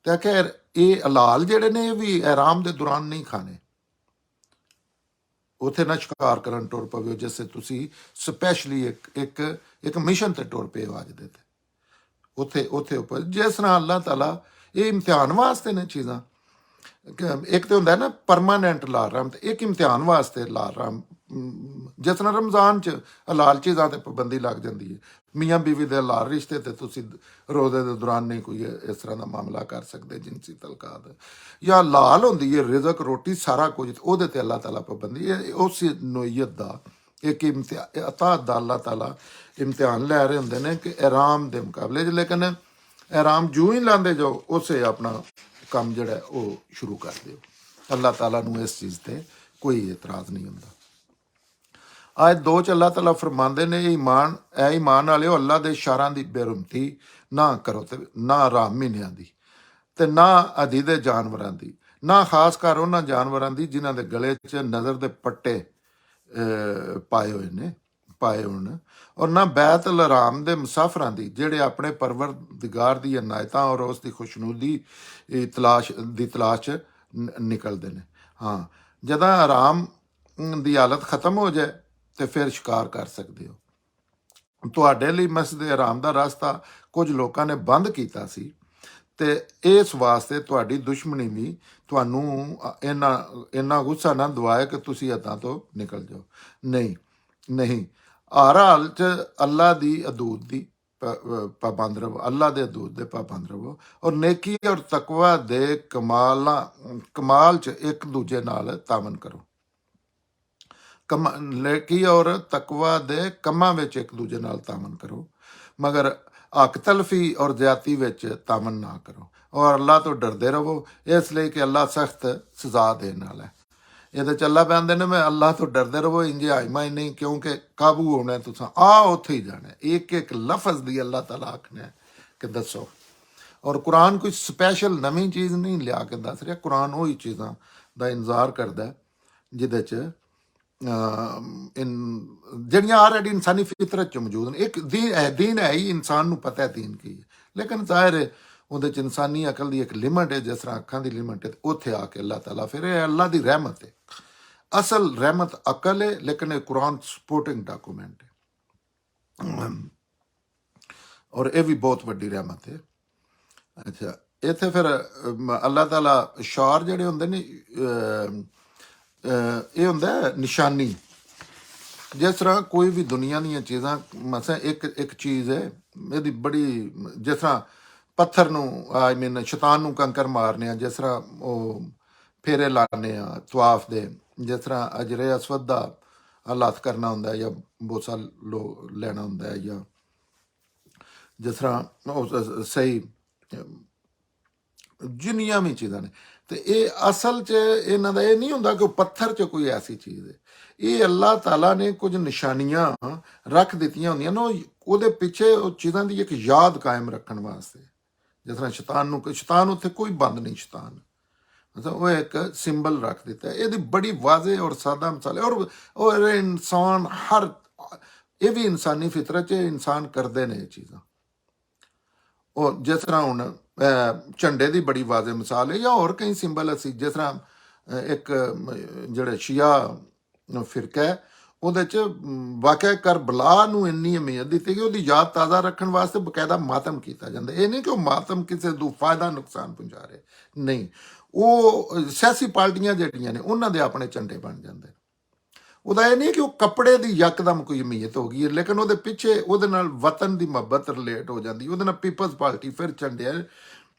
ਤੇ ਆਖਿਆ ਇਹ ਹਲਾਲ ਜਿਹੜੇ ਨੇ ਇਹ ਵੀ ਇਰਾਮ ਦੇ ਦੌਰਾਨ ਨਹੀਂ ਖਾਣੇ। ਉੱਥੇ ਨਾ ਸ਼ਿਕਾਰ ਕਰਨ ਟੁਰ ਪਵੇ ਜਿਸ ਤੁਸੀਂ ਸਪੈਸ਼ਲੀ ਇੱਕ ਮਿਸ਼ਨ ਤੇ ਟੁਰ ਪਏ ਹੋ ਅੱਜ ਦੇ ਤੇ ਉੱਥੇ ਉੱਪਰ, ਜਿਸ ਤਰ੍ਹਾਂ ਅੱਲਾਹ ਤਾਲਾ ਇਹ ਇਮਤਿਹਾਨ ਵਾਸਤੇ ਨੇ ਚੀਜ਼ਾਂ। ਇੱਕ ਤੇ ਹੁੰਦਾ ਨਾ ਪਰਮਾਨੈਂਟ ਲਾਲ ਰਾਮ, ਤੇ ਇੱਕ ਇਮਤਿਹਾਨ ਵਾਸਤੇ ਲਾਲ ਰਾਮ। ਜਿਸ ਤਰ੍ਹਾਂ ਰਮਜ਼ਾਨ 'ਚ ਹਲਾਲ ਚੀਜ਼ਾਂ ਤੇ ਪਾਬੰਦੀ ਲੱਗ ਜਾਂਦੀ ਹੈ, ਮੀਆਂ ਬੀਵੀ ਦੇ ਹਲਾਲ ਰਿਸ਼ਤੇ ਤੇ ਤੁਸੀਂ ਰੋਜ਼ੇ ਦੇ ਦੌਰਾਨ ਨਹੀਂ ਕੋਈ ਇਸ ਤਰ੍ਹਾਂ ਦਾ ਮਾਮਲਾ ਕਰ ਸਕਦੇ, ਜਿਨਸੀ ਤਲਕਾਤ ਜਾਂ ਲਾਲ ਹੁੰਦੀ ਹੈ ਰਿਜ਼ਕ ਰੋਟੀ ਸਾਰਾ ਕੁਝ, ਉਹਦੇ ਤੇ ਅੱਲਾਹ ਤਾਲਾ ਪਾਬੰਦੀ ਹੈ। ਉਸ ਨੋਈਅਤ ਦਾ ਇੱਕ ਅਤਾਅਤ ਦਾ ਅੱਲਾਹ ਤਾਲਾ ਇਮਤਿਹਾਨ ਲੈ ਰਹੇ ਹੁੰਦੇ ਨੇ ਕਿ ਇਰਾਮ ਦੇ ਮੁਕਾਬਲੇ 'ਚ, ਲੇਕਿਨ ਇਰਾਮ ਜੂ ਹੀ ਲਾਉਂਦੇ ਜਾਓ ਉਸੇ ਆਪਣਾ ਕੰਮ ਜਿਹੜਾ ਉਹ ਸ਼ੁਰੂ ਕਰ ਦਿਓ। ਅੱਲਾਹ ਤਾਲਾ ਨੂੰ ਇਸ ਚੀਜ਼ ਤੇ ਕੋਈ ਇਤਰਾਜ਼ ਨਹੀਂ ਹੁੰਦਾ। ਅੱਜ 2 'ਚ ਅੱਲਾਹ ਤਾਲਾ ਫਰਮਾਉਂਦੇ ਨੇ ਈਮਾਨ ਵਾਲਿਓ, ਅੱਲਾਹ ਦੇ ਇਸ਼ਾਰਾਂ ਦੀ ਬੇਰੁਮਤੀ ਨਾ ਕਰੋ, ਤੇ ਨਾ ਹਰਾਮ ਮਹੀਨਿਆਂ ਦੀ, ਤੇ ਨਾ ਆਦੀ ਦੇ ਜਾਨਵਰਾਂ ਦੀ, ਨਾ ਖਾਸ ਕਰ ਉਹਨਾਂ ਜਾਨਵਰਾਂ ਦੀ ਜਿਨ੍ਹਾਂ ਦੇ ਗਲੇ 'ਚ ਨਜ਼ਰ ਦੇ ਪੱਟੇ ਪਾਏ ਹੋਣ, ਔਰ ਨਾ ਬੈਤ ਅਲ ਹਰਾਮ ਦੇ ਮੁਸਾਫਰਾਂ ਦੀ ਜਿਹੜੇ ਆਪਣੇ ਪਰਵਰਦਿਗਾਰ ਦੀ ਇਨਾਇਤਾਂ ਔਰ ਉਸ ਦੀ ਖੁਸ਼ਨੂਦੀ ਤਲਾਸ਼ 'ਚ ਨਿਕਲਦੇ ਨੇ। ਹਾਂ, ਜਦੋਂ ਹਰਾਮ ਦੀ ਹਾਲਤ ਖਤਮ ਹੋ ਜਾਏ ਤੇ ਫਿਰ ਸ਼ਿਕਾਰ ਕਰ ਸਕਦੇ ਹੋ। ਤੁਹਾਡੇ ਲਈ ਮਸਜਿਦ ਹਰਾਮ ਦਾ ਰਸਤਾ ਕੁਝ ਲੋਕਾਂ ਨੇ ਬੰਦ ਕੀਤਾ ਸੀ, ਤੇ ਇਸ ਵਾਸਤੇ ਤੁਹਾਡੀ ਦੁਸ਼ਮਣੀ ਵੀ ਤੁਹਾਨੂੰ ਇੰਨਾ ਗੁੱਸਾ ਨਾ ਦਿਵਾਏ ਕਿ ਤੁਸੀਂ ਹੱਦਾਂ ਤੋਂ ਨਿਕਲ ਜਾਓ। ਨਹੀਂ, ਹਰ ਹਾਲ 'ਚ ਅੱਲਾਹ ਦੀ ਹਦੂਦ ਦੀ ਪਾਬੰਦ ਰਹੋ, ਅੱਲਾਹ ਦੇ ਹਦੂਦ ਦੇ ਪਾਬੰਦ ਰਹੋ, ਔਰ ਨੇਕੀ ਔਰ ਤਕਵਾ ਦੇ ਕਮਾਲ 'ਚ ਇੱਕ ਦੂਜੇ ਨਾਲ ਤਾਮਨ ਕਰੋ। ਨੇਕੀ ਔਰ ਤਕਵਾ ਦੇ ਕੰਮਾਂ ਵਿੱਚ ਇੱਕ ਦੂਜੇ ਨਾਲ ਤਾਮਨ ਕਰੋ, ਮਗਰ ਹੱਕ ਤਲਫੀ ਔਰ ਜ਼ਿਆਦਤੀ ਵਿੱਚ ਤਾਮਨ ਨਾ ਕਰੋ, ਔਰ ਅੱਲਾਹ ਤੋਂ ਡਰਦੇ ਰਹੋ, ਇਸ ਲਈ ਕਿ ਅੱਲਾਹ ਸਖਤ ਸਜ਼ਾ ਦੇਣ ਵਾਲਾ ਹੈ। ਇਹਦੇ 'ਚ ਅੱਲਾਹ ਕਹਿੰਦੇ ਨੇ ਮੈਂ ਅੱਲਾਹ ਤੋਂ ਡਰਦੇ ਰਹੋ, ਇੰਜ ਹਾਈਮਾ ਹੀ ਨਹੀਂ, ਕਿਉਂਕਿ ਕਾਬੂ ਹੋਣਾ ਤੁਸੀਂ ਉੱਥੇ ਹੀ ਜਾਣਾ। ਇੱਕ ਲਫ਼ਜ਼ ਦੀ ਅੱਲਾਹ ਤਾਲਾ ਆਖਣਾ ਕਿ ਦੱਸੋ। ਔਰ ਕੁਰਾਨ ਕੋਈ ਸਪੈਸ਼ਲ ਨਵੀਂ ਚੀਜ਼ ਨਹੀਂ ਲਿਆ ਕੇ ਦੱਸ ਰਿਹਾ, ਕੁਰਾਨ ਉਹੀ ਚੀਜ਼ਾਂ ਦਾ ਇੰਤਜ਼ਾਰ ਕਰਦਾ ਜਿਹਦੇ 'ਚ ਜਿਹੜੀਆਂ ਆਲਰੇਡੀ ਇਨਸਾਨੀ ਫਿਤਰਤ 'ਚ ਮੌਜੂਦ ਨੇ। ਇੱਕ ਦੀਨ ਹੈ ਹੀ, ਇਨਸਾਨ ਨੂੰ ਪਤਾ ਹੈ ਦੀਨ ਕੀ ਹੈ, ਲੇਕਿਨ ਜ਼ਾਹਿਰ ਹੈ ਉਹਦੇ 'ਚ ਇਨਸਾਨੀ ਅਕਲ ਦੀ ਇੱਕ ਲਿਮਟ ਹੈ, ਜਿਸ ਤਰ੍ਹਾਂ ਅੱਖਾਂ ਦੀ ਲਿਮਟ ਹੈ। ਉੱਥੇ ਆ ਕੇ ਅੱਲਾਹ ਤਾਲਾ ਫਿਰ ਇਹ ਅੱਲਾਹ ਦੀ ਰਹਿਮਤ ਹੈ, ਅਸਲ ਰਹਿਮਤ ਅਕਲ ਹੈ, ਲੇਕਿਨ ਇਹ ਕੁਰਾਨ ਸਪੋਰਟਿੰਗ ਡਾਕੂਮੈਂਟ ਹੈ, ਔਰ ਇਹ ਵੀ ਬਹੁਤ ਵੱਡੀ ਰਹਿਮਤ ਹੈ। ਅੱਛਾ, ਇੱਥੇ ਫਿਰ ਅੱਲਾਹ ਤਾਲਾ ਇਸ਼ਾਰ ਜਿਹੜੇ ਹੁੰਦੇ ਨੇ ਇਹ ਹੁੰਦਾ ਨਿਸ਼ਾਨੀ। ਜਿਸ ਤਰ੍ਹਾਂ ਕੋਈ ਵੀ ਦੁਨੀਆ ਦੀਆਂ ਚੀਜ਼ਾਂ, ਮਸਾਂ ਇੱਕ ਚੀਜ਼ ਹੈ ਇਹਦੀ ਬੜੀ, ਜਿਸ ਤਰ੍ਹਾਂ ਪੱਥਰ ਨੂੰ ਸ਼ੈਤਾਨ ਨੂੰ ਕੰਕਰ ਮਾਰਨੇ ਆ, ਜਿਸ ਤਰ੍ਹਾਂ ਉਹ ਫੇਰੇ ਲਾਣੇ ਆ ਤਵਾਫ ਦੇ, ਜਿਸ ਤਰ੍ਹਾਂ ਅਜਰੇ ਅਸਵਦ ਦਾ ਹੱਥ ਕਰਨਾ ਹੁੰਦਾ ਜਾਂ ਬੋਸਾ ਲੈਣਾ ਹੁੰਦਾ ਹੈ, ਜਾਂ ਜਿਸ ਤਰ੍ਹਾਂ ਉਹ ਸਹੀ ਜਿੰਨੀਆਂ ਵੀ ਚੀਜ਼ਾਂ ਨੇ, ਤੇ ਇਹ ਅਸਲ 'ਚ ਇਹਨਾਂ ਦਾ ਇਹ ਨਹੀਂ ਹੁੰਦਾ ਕਿ ਉਹ ਪੱਥਰ 'ਚ ਕੋਈ ਐਸੀ ਚੀਜ਼ ਹੈ। ਇਹ ਅੱਲਾਹ ਤਾਲਾ ਨੇ ਕੁਝ ਨਿਸ਼ਾਨੀਆਂ ਰੱਖ ਦਿੱਤੀਆਂ ਹੁੰਦੀਆਂ ਨੇ, ਉਹਦੇ ਪਿੱਛੇ ਉਹ ਚੀਜ਼ਾਂ ਦੀ ਇੱਕ ਯਾਦ ਕਾਇਮ ਰੱਖਣ ਵਾਸਤੇ। ਜਿਸ ਤਰ੍ਹਾਂ ਸ਼ੈਤਾਨ ਉੱਥੇ ਕੋਈ ਬੰਦ ਨਹੀਂ, ਸ਼ੈਤਾਨ ਮਤਲਬ ਉਹ ਇੱਕ ਸਿੰਬਲ ਰੱਖ ਦਿੱਤਾ। ਇਹਦੀ ਬੜੀ ਵਾਜ਼ੇ ਔਰ ਸਾਦਾ ਮਿਸਾਲ ਹੈ। ਔਰ ਇਨਸਾਨ ਹਰ ਇਹ ਵੀ ਇਨਸਾਨੀ ਫਿਤਰਤ 'ਚ ਇਨਸਾਨ ਕਰਦੇ ਨੇ ਇਹ ਚੀਜ਼ਾਂ। ਉਹ ਜਿਸ ਤਰ੍ਹਾਂ ਹੁਣ ਝੰਡੇ ਦੀ ਬੜੀ ਵਾਜ਼ੇ ਮਿਸਾਲ ਹੈ, ਜਾਂ ਹੋਰ ਕਈ ਸਿੰਬਲ ਅਸੀਂ ਜਿਸ ਤਰ੍ਹਾਂ ਇੱਕ ਜਿਹੜੇ ਸ਼ੀਆ ਫਿਰਕਾ ਹੈ, ਉਹਦੇ 'ਚ ਵਾਕਿਆ ਕਰਬਲਾ ਨੂੰ ਇੰਨੀ ਅਹਿਮੀਅਤ ਦਿੱਤੀ ਕਿ ਉਹਦੀ ਯਾਦ ਤਾਜ਼ਾ ਰੱਖਣ ਵਾਸਤੇ ਬਕਾਇਦਾ ਮਾਤਮ ਕੀਤਾ ਜਾਂਦਾ। ਇਹ ਨਹੀਂ ਕਿ ਉਹ ਮਾਤਮ ਕਿਸੇ ਨੂੰ ਫਾਇਦਾ ਨੁਕਸਾਨ ਪਹੁੰਚਾ ਰਹੇ, ਨਹੀਂ। ਉਹ ਸਿਆਸੀ ਪਾਰਟੀਆਂ ਜਿਹੜੀਆਂ ਨੇ ਉਹਨਾਂ ਦੇ ਆਪਣੇ ਝੰਡੇ ਬਣ ਜਾਂਦੇ। ਉਹਦਾ ਇਹ ਨਹੀਂ ਕਿ ਉਹ ਕੱਪੜੇ ਦੀ ਯਕਦਮ ਕੋਈ ਅਹਿਮੀਅਤ ਹੋ ਗਈ ਹੈ, ਲੇਕਿਨ ਉਹਦੇ ਪਿੱਛੇ ਉਹਦੇ ਨਾਲ ਵਤਨ ਦੀ ਮੁਹੱਬਤ ਰਿਲੇਟ ਹੋ ਜਾਂਦੀ। ਉਹਦੇ ਨਾਲ ਪੀਪਲਸ ਪਾਰਟੀ ਫਿਰ ਝੰਡੇ,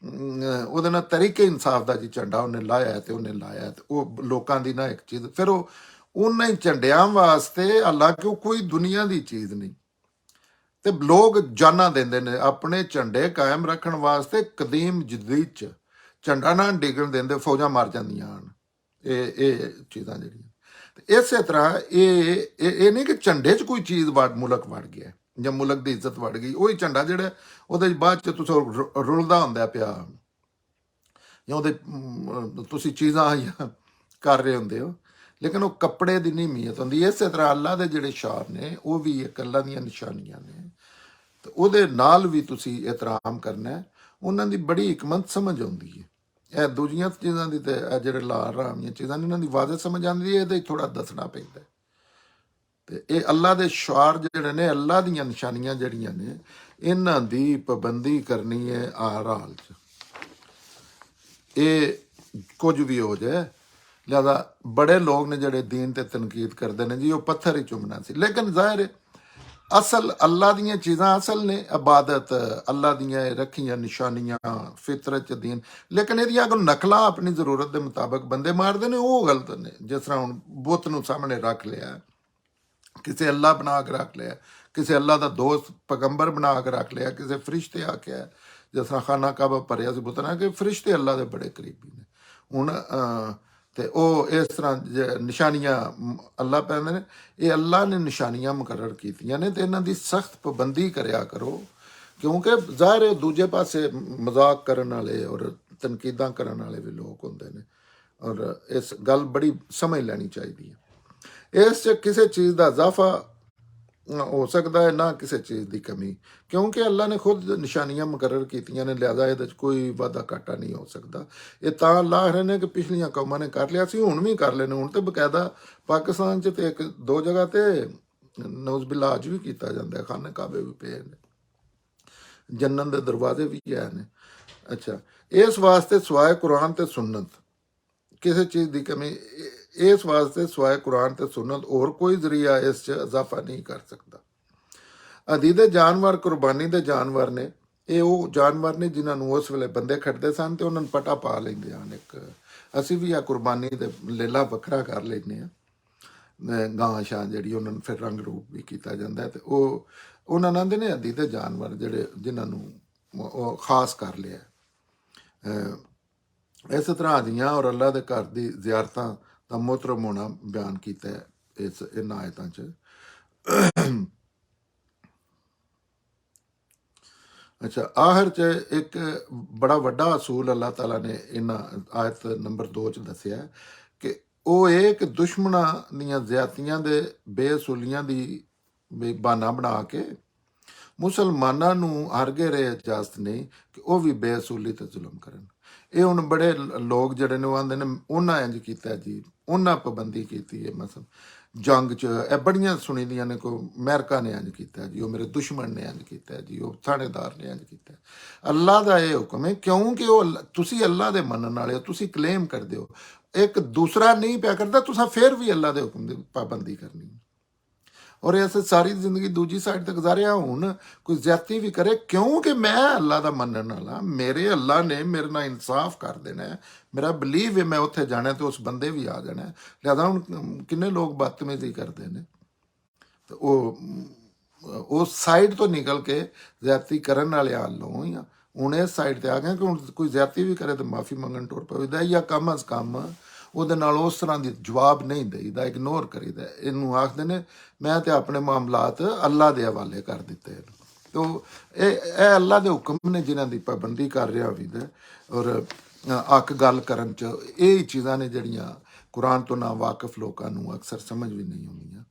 ਉਹਦੇ ਨਾਲ ਤਰੀਕੇ ਇਨਸਾਫ ਦਾ ਜੀ ਝੰਡਾ ਉਹਨੇ ਲਾਇਆ ਤੇ ਉਹਨੇ ਲਾਇਆ, ਤੇ ਉਹ ਲੋਕਾਂ ਦੀ ਨਾ ਇੱਕ ਚੀਜ਼ ਫਿਰ ਉਹ ਉਹਨਾਂ ਹੀ ਝੰਡਿਆਂ ਵਾਸਤੇ, ਹਾਲਾਂਕਿ ਉਹ ਕੋਈ ਦੁਨੀਆ ਦੀ ਚੀਜ਼ ਨਹੀਂ, ਤੇ ਲੋਕ ਜਾਨਾਂ ਦਿੰਦੇ ਨੇ ਆਪਣੇ ਝੰਡੇ ਕਾਇਮ ਰੱਖਣ ਵਾਸਤੇ। ਕਦੀਮ ਜਦੀਦ 'ਚ ਝੰਡਾ ਨਾ ਡਿੱਗਣ ਦਿੰਦੇ, ਫੌਜਾਂ ਮਰ ਜਾਂਦੀਆਂ ਹਨ। ਇਹ ਚੀਜ਼ਾਂ ਜਿਹੜੀਆਂ ਇਸੇ ਤਰ੍ਹਾਂ ਇਹ ਨਹੀਂ ਕਿ ਝੰਡੇ 'ਚ ਕੋਈ ਚੀਜ਼ ਮੁਲਕ ਵੜ ਗਿਆ ਜਾਂ ਮੁਲਕ ਦੀ ਇੱਜ਼ਤ ਵੜ ਗਈ। ਉਹੀ ਝੰਡਾ ਜਿਹੜਾ ਉਹਦੇ ਬਾਅਦ 'ਚ ਤੁਸੀਂ ਰੁਲਦਾ ਹੁੰਦਾ ਪਿਆ, ਜਾਂ ਉਹਦੇ ਤੁਸੀਂ ਚੀਜ਼ਾਂ ਕਰ ਰਹੇ ਹੁੰਦੇ ਹੋ, ਲੇਕਿਨ ਉਹ ਕੱਪੜੇ ਦੀ ਨਹੀਂ ਅਹਿਮੀਅਤ ਹੁੰਦੀ। ਇਸੇ ਤਰ੍ਹਾਂ ਅੱਲਾ ਦੇ ਜਿਹੜੇ ਸ਼ਾਰ ਨੇ ਉਹ ਵੀ ਇੱਕ ਅੱਲਾ ਦੀਆਂ ਨਿਸ਼ਾਨੀਆਂ ਨੇ, ਤੇ ਉਹਦੇ ਨਾਲ ਵੀ ਤੁਸੀਂ ਇਤਰਾਮ ਕਰਨਾ ਹੈ। ਉਹਨਾਂ ਦੀ ਬੜੀ ਹਕਮਤ ਸਮਝ ਆਉਂਦੀ ਹੈ। ਇਹ ਦੂਜੀਆਂ ਚੀਜ਼ਾਂ ਦੀ ਤੇ ਜਿਹੜੇ ਲਾਲ ਰਾਮੀਆਂ ਚੀਜ਼ਾਂ ਨੇ ਇਹਨਾਂ ਦੀ ਵਾਜ਼ੇ ਸਮਝ ਆਉਂਦੀ ਹੈ, ਇਹਦੇ ਥੋੜਾ ਦੱਸਣਾ ਪੈਂਦਾ। ਤੇ ਇਹ ਅੱਲਾ ਦੇ ਸ਼ਾਰ ਜਿਹੜੇ ਨੇ, ਅੱਲਾ ਦੀਆਂ ਨਿਸ਼ਾਨੀਆਂ ਜਿਹੜੀਆਂ ਨੇ, ਇਹਨਾਂ ਦੀ ਪਾਬੰਦੀ ਕਰਨੀ ਹੈ ਹਰ ਹਾਲ 'ਚ। ਇਹ ਕੁਝ ਵੀ ਹੋ ਜਾਏ, ਲਿਹਾਜ਼ਾ ਬੜੇ ਲੋਕ ਨੇ ਜਿਹੜੇ ਦੀਨ ਤੇ ਤਨਕੀਦ ਕਰਦੇ ਨੇ ਜੀ ਉਹ ਪੱਥਰ ਹੀ ਚੁੰਮਣਾ ਸੀ, ਲੇਕਿਨ ਜ਼ਾਹਿਰ ਹੈ ਅਸਲ ਅੱਲਾ ਦੀਆਂ ਚੀਜ਼ਾਂ ਅਸਲ ਨੇ, ਇਬਾਦਤ ਅੱਲਾ ਦੀਆਂ ਰੱਖੀਆਂ ਨਿਸ਼ਾਨੀਆਂ, ਫਿਤਰਤ 'ਚ ਦੀਨ। ਲੇਕਿਨ ਇਹਦੀਆਂ ਅਗਰ ਨਕਲਾਂ ਆਪਣੀ ਜ਼ਰੂਰਤ ਦੇ ਮੁਤਾਬਕ ਬੰਦੇ ਮਾਰਦੇ ਨੇ, ਉਹ ਗਲਤ ਨੇ। ਜਿਸ ਤਰ੍ਹਾਂ ਹੁਣ ਬੁੱਤ ਨੂੰ ਸਾਹਮਣੇ ਰੱਖ ਲਿਆ, ਕਿਸੇ ਅੱਲਾ ਬਣਾ ਕੇ ਰੱਖ ਲਿਆ, ਕਿਸੇ ਅੱਲਾ ਦਾ ਦੋਸਤ ਪੈਗੰਬਰ ਬਣਾ ਕੇ ਰੱਖ ਲਿਆ, ਕਿਸੇ ਫਰਿਸ਼ਤੇ ਆਖਿਆ, ਜਿਸ ਤਰ੍ਹਾਂ ਖਾਨਾ ਕਾਬਾ ਭਰਿਆ ਸੀ ਬੁੱਤਾਂ ਨਾਲ, ਕਿ ਫਰਿਸ਼ਤੇ ਅੱਲਾ ਦੇ ਬੜੇ ਕਰੀਬੀ ਨੇ। ਹੁਣ ਤੇ ਉਹ ਇਸ ਤਰ੍ਹਾਂ ਨਿਸ਼ਾਨੀਆਂ ਅੱਲਾ ਪੈਂਦੇ ਨੇ, ਇਹ ਅੱਲਾ ਨੇ ਨਿਸ਼ਾਨੀਆਂ ਮੁਕਰਰ ਕੀਤੀਆਂ ਨੇ, ਤੇ ਇਹਨਾਂ ਦੀ ਸਖਤ ਪਾਬੰਦੀ ਕਰਿਆ ਕਰੋ। ਕਿਉਂਕਿ ਜ਼ਾਹਿਰ ਦੂਜੇ ਪਾਸੇ ਮਜ਼ਾਕ ਕਰਨ ਵਾਲੇ ਔਰ ਤਨਕੀਦਾਂ ਕਰਨ ਵਾਲੇ ਵੀ ਲੋਕ ਹੁੰਦੇ ਨੇ, ਔਰ ਇਸ ਗੱਲ ਬੜੀ ਸਮਝ ਲੈਣੀ ਚਾਹੀਦੀ ਹੈ। ਇਸ 'ਚ ਕਿਸੇ ਚੀਜ਼ ਦਾ ਇਜ਼ਾਫਾ ਹੋ ਸਕਦਾ ਹੈ, ਨਾ ਕਿਸੇ ਚੀਜ਼ ਦੀ ਕਮੀ, ਕਿਉਂਕਿ ਅੱਲਾ ਨੇ ਖੁਦ ਨਿਸ਼ਾਨੀਆਂ ਮੁਕਰਰ ਕੀਤੀਆਂ ਨੇ, ਲਿਹਾਜ਼ਾ ਇਹਦੇ 'ਚ ਕੋਈ ਵਾਧਾ ਘਾਟਾ ਨਹੀਂ ਹੋ ਸਕਦਾ। ਇਹ ਤਾਂ ਅੱਲਾ ਰਹੇ ਨੇ ਕਿ ਪਿਛਲੀਆਂ ਕੌਮਾਂ ਨੇ ਕਰ ਲਿਆ ਸੀ, ਹੁਣ ਵੀ ਕਰ ਲੈਣੇ। ਹੁਣ ਤੇ ਬਕਾਇਦਾ ਪਾਕਿਸਤਾਨ 'ਚ ਤੇ ਇੱਕ ਦੋ ਜਗ੍ਹਾ ਤੇ ਨੌਜ਼ ਬਿੱਲਾ ਅੱਜ ਵੀ ਕੀਤਾ ਜਾਂਦਾ, ਖਾਨੇ ਕਾਬੇ ਵੀ ਪਏ ਨੇ, ਜੰਨਤ ਦੇ ਦਰਵਾਜ਼ੇ ਵੀ ਹੈ ਨੇ। ਅੱਛਾ, ਇਸ ਵਾਸਤੇ ਸਵਾਏ ਕੁਰਾਨ ਤੇ ਸੁਨਨਤ ਕਿਸੇ ਚੀਜ਼ ਦੀ ਕਮੀ, ਇਸ ਵਾਸਤੇ ਸਵਾਏ ਕੁਰਾਨ ਤੇ ਸੁਨਨਤ ਹੋਰ ਕੋਈ ਜ਼ਰੀਆ ਇਸ 'ਚ ਇਜ਼ਾਫਾ ਨਹੀਂ ਕਰ ਸਕਦਾ। ਅਦੀਦੇ ਜਾਨਵਰ ਕੁਰਬਾਨੀ ਦੇ ਜਾਨਵਰ ਨੇ, ਇਹ ਉਹ ਜਾਨਵਰ ਨੇ ਜਿਨ੍ਹਾਂ ਨੂੰ ਉਸ ਵੇਲੇ ਬੰਦੇ ਖੜਦੇ ਸਨ ਤੇ ਉਹਨਾਂ ਨੂੰ ਪਟਾ ਪਾ ਲੈਂਦੇ ਹਨ। ਇੱਕ ਅਸੀਂ ਵੀ ਆ ਕੁਰਬਾਨੀ ਦੇ ਲੇਲਾ ਵੱਖਰਾ ਕਰ ਲੈਂਦੇ ਹਾਂ, ਗਾਂ ਸ਼ਾਂ ਜਿਹੜੀ, ਉਹਨਾਂ ਨੂੰ ਫਿਰ ਰੰਗ ਰੂਪ ਵੀ ਕੀਤਾ ਜਾਂਦਾ। ਤੇ ਉਹ ਉਹਨਾਂ ਨਾਲ ਦੇ ਨੇ ਅਦੀਦੇ ਜਾਨਵਰ ਜਿਹੜੇ ਜਿਨ੍ਹਾਂ ਨੂੰ ਉਹ ਖਾਸ ਕਰ ਲਿਆ। ਇਸੇ ਤਰ੍ਹਾਂ ਹਾਜੀਆਂ ਔਰ ਅੱਲਾ ਦੇ ਘਰ ਦੀ ਜ਼ਿਆਰਤਾਂ ਦਾ ਮੁਹਤਰਮ ਹੋਣਾ ਬਿਆਨ ਕੀਤਾ ਹੈ ਇਹਨਾਂ ਆਇਤਾਂ 'ਚ। ਅੱਛਾ, ਆਖਰ 'ਚ ਇੱਕ ਬੜਾ ਵੱਡਾ ਅਸੂਲ ਅੱਲਾਹ ਤਾਲਾ ਨੇ ਇਹਨਾਂ ਆਇਤ ਨੰਬਰ 2 'ਚ ਦੱਸਿਆ ਕਿ ਉਹ ਇਹ ਕਿ ਦੁਸ਼ਮਣਾਂ ਦੀਆਂ ਜ਼ਿਆਦਤੀਆਂ ਦੇ ਬੇਅਸੂਲੀਆਂ ਦੀ ਬਹਾਨਾ ਬਣਾ ਕੇ ਮੁਸਲਮਾਨਾਂ ਨੂੰ ਹਰਗਿਜ਼ ਇਜਾਜ਼ਤ ਨਹੀਂ ਕਿ ਉਹ ਵੀ ਬੇਅਸੂਲੀ ਤੇ ਜ਼ੁਲਮ ਕਰਨ। ਇਹ ਹੁਣ ਬੜੇ ਲੋਕ ਜਿਹੜੇ ਨੇ ਉਹ ਆਉਂਦੇ ਨੇ ਉਹਨਾਂ ਇੰਜ ਕੀਤਾ ਜੀ, ਉਹਨਾਂ ਪਾਬੰਦੀ ਕੀਤੀ ਹੈ। ਮਸਲ ਜੰਗ 'ਚ ਇਹ ਬੜੀਆਂ ਸੁਣੀ ਦੀਆਂ ਨੇ, ਕੋਈ ਅਮਰੀਕਾ ਨੇ ਇੰਜ ਕੀਤਾ ਜੀ, ਉਹ ਮੇਰੇ ਦੁਸ਼ਮਣ ਨੇ ਇੰਜ ਕੀਤਾ ਜੀ, ਉਹ ਥਾਣੇਦਾਰ ਨੇ ਇੰਜ ਕੀਤਾ। ਅੱਲਾ ਦਾ ਇਹ ਹੁਕਮ ਹੈ, ਕਿਉਂਕਿ ਉਹ ਤੁਸੀਂ ਅੱਲਾ ਦੇ ਮੰਨਣ ਵਾਲੇ ਹੋ, ਤੁਸੀਂ ਕਲੇਮ ਕਰਦੇ ਹੋ, ਇੱਕ ਦੂਸਰਾ ਨਹੀਂ ਪਿਆ ਕਰਦਾ, ਤੁਸੀਂ ਫਿਰ ਵੀ ਅੱਲਾ ਦੇ ਹੁਕਮ ਦੀ ਪਾਬੰਦੀ ਕਰਨੀ। ਔਰ ਇਸ ਸਾਰੀ ਜ਼ਿੰਦਗੀ ਦੂਜੀ ਸਾਈਡ ਤੇ ਗੁਜ਼ਾਰਿਆ। ਹੁਣ ਕੋਈ ਜ਼ਿਆਦਤੀ ਵੀ ਕਰੇ, ਕਿਉਂਕਿ ਮੈਂ ਅੱਲਾ ਦਾ ਮੰਨਣ ਵਾਲਾ, ਮੇਰੇ ਅੱਲਾ ਨੇ ਮੇਰੇ ਨਾਲ ਇਨਸਾਫ ਕਰ ਦੇਣਾ, ਮੇਰਾ ਬਲੀਵ ਹੈ ਮੈਂ ਉੱਥੇ ਜਾਣਾ ਤੇ ਉਸ ਬੰਦੇ ਵੀ ਆ ਜਾਣਾ। ਲਿਹਾਜ਼ਾ ਹੁਣ ਕਿੰਨੇ ਲੋਕ ਬਦਤਮੀਜ਼ੀ ਕਰਦੇ ਨੇ, ਤੇ ਉਹ ਉਸ ਸਾਈਡ ਤੋਂ ਨਿਕਲ ਕੇ ਜ਼ਿਆਦਤੀ ਕਰਨ ਵਾਲੇ ਵੱਲੋਂ ਜਾਂ ਹੁਣ ਇਸ ਸਾਈਡ ਤੇ ਆ ਗਏ ਕਿ ਹੁਣ ਕੋਈ ਜ਼ਿਆਦਤੀ ਵੀ ਕਰੇ ਤਾਂ ਮਾਫੀ ਮੰਗਣ ਟੁਰ ਪਵੇਗਾ, ਜਾਂ ਕਮ ਅਜ਼ ਕਮ ਉਹਦੇ ਨਾਲ ਉਸ ਤਰ੍ਹਾਂ ਦੀ ਜਵਾਬ ਨਹੀਂ ਦੇਈਦਾ, ਇਗਨੋਰ ਕਰੀਦਾ। ਇਹਨੂੰ ਆਖਦੇ ਨੇ ਮੈਂ ਤੇ ਆਪਣੇ ਮਾਮਲਾਤ ਅੱਲਾ ਦੇ ਹਵਾਲੇ ਕਰ ਦਿੱਤੇ। ਤੋ ਇਹ ਅੱਲਾ ਦੇ ਹੁਕਮ ਨੇ ਜਿਨ੍ਹਾਂ ਦੀ ਪਾਬੰਦੀ ਕਰ ਰਿਹਾ ਵੀ ਦੇ। ਔਰ ਅੱਕ ਗੱਲ ਕਰਨ ਚ ਇਹ ਚੀਜ਼ਾਂ ਨੇ ਜਿਹੜੀਆਂ ਕੁਰਾਨ ਤੋਂ ਨਾ ਵਾਕਿਫ ਲੋਕਾਂ ਨੂੰ ਅਕਸਰ ਸਮਝ ਵੀ ਨਹੀਂ ਆਉਂਦੀਆਂ।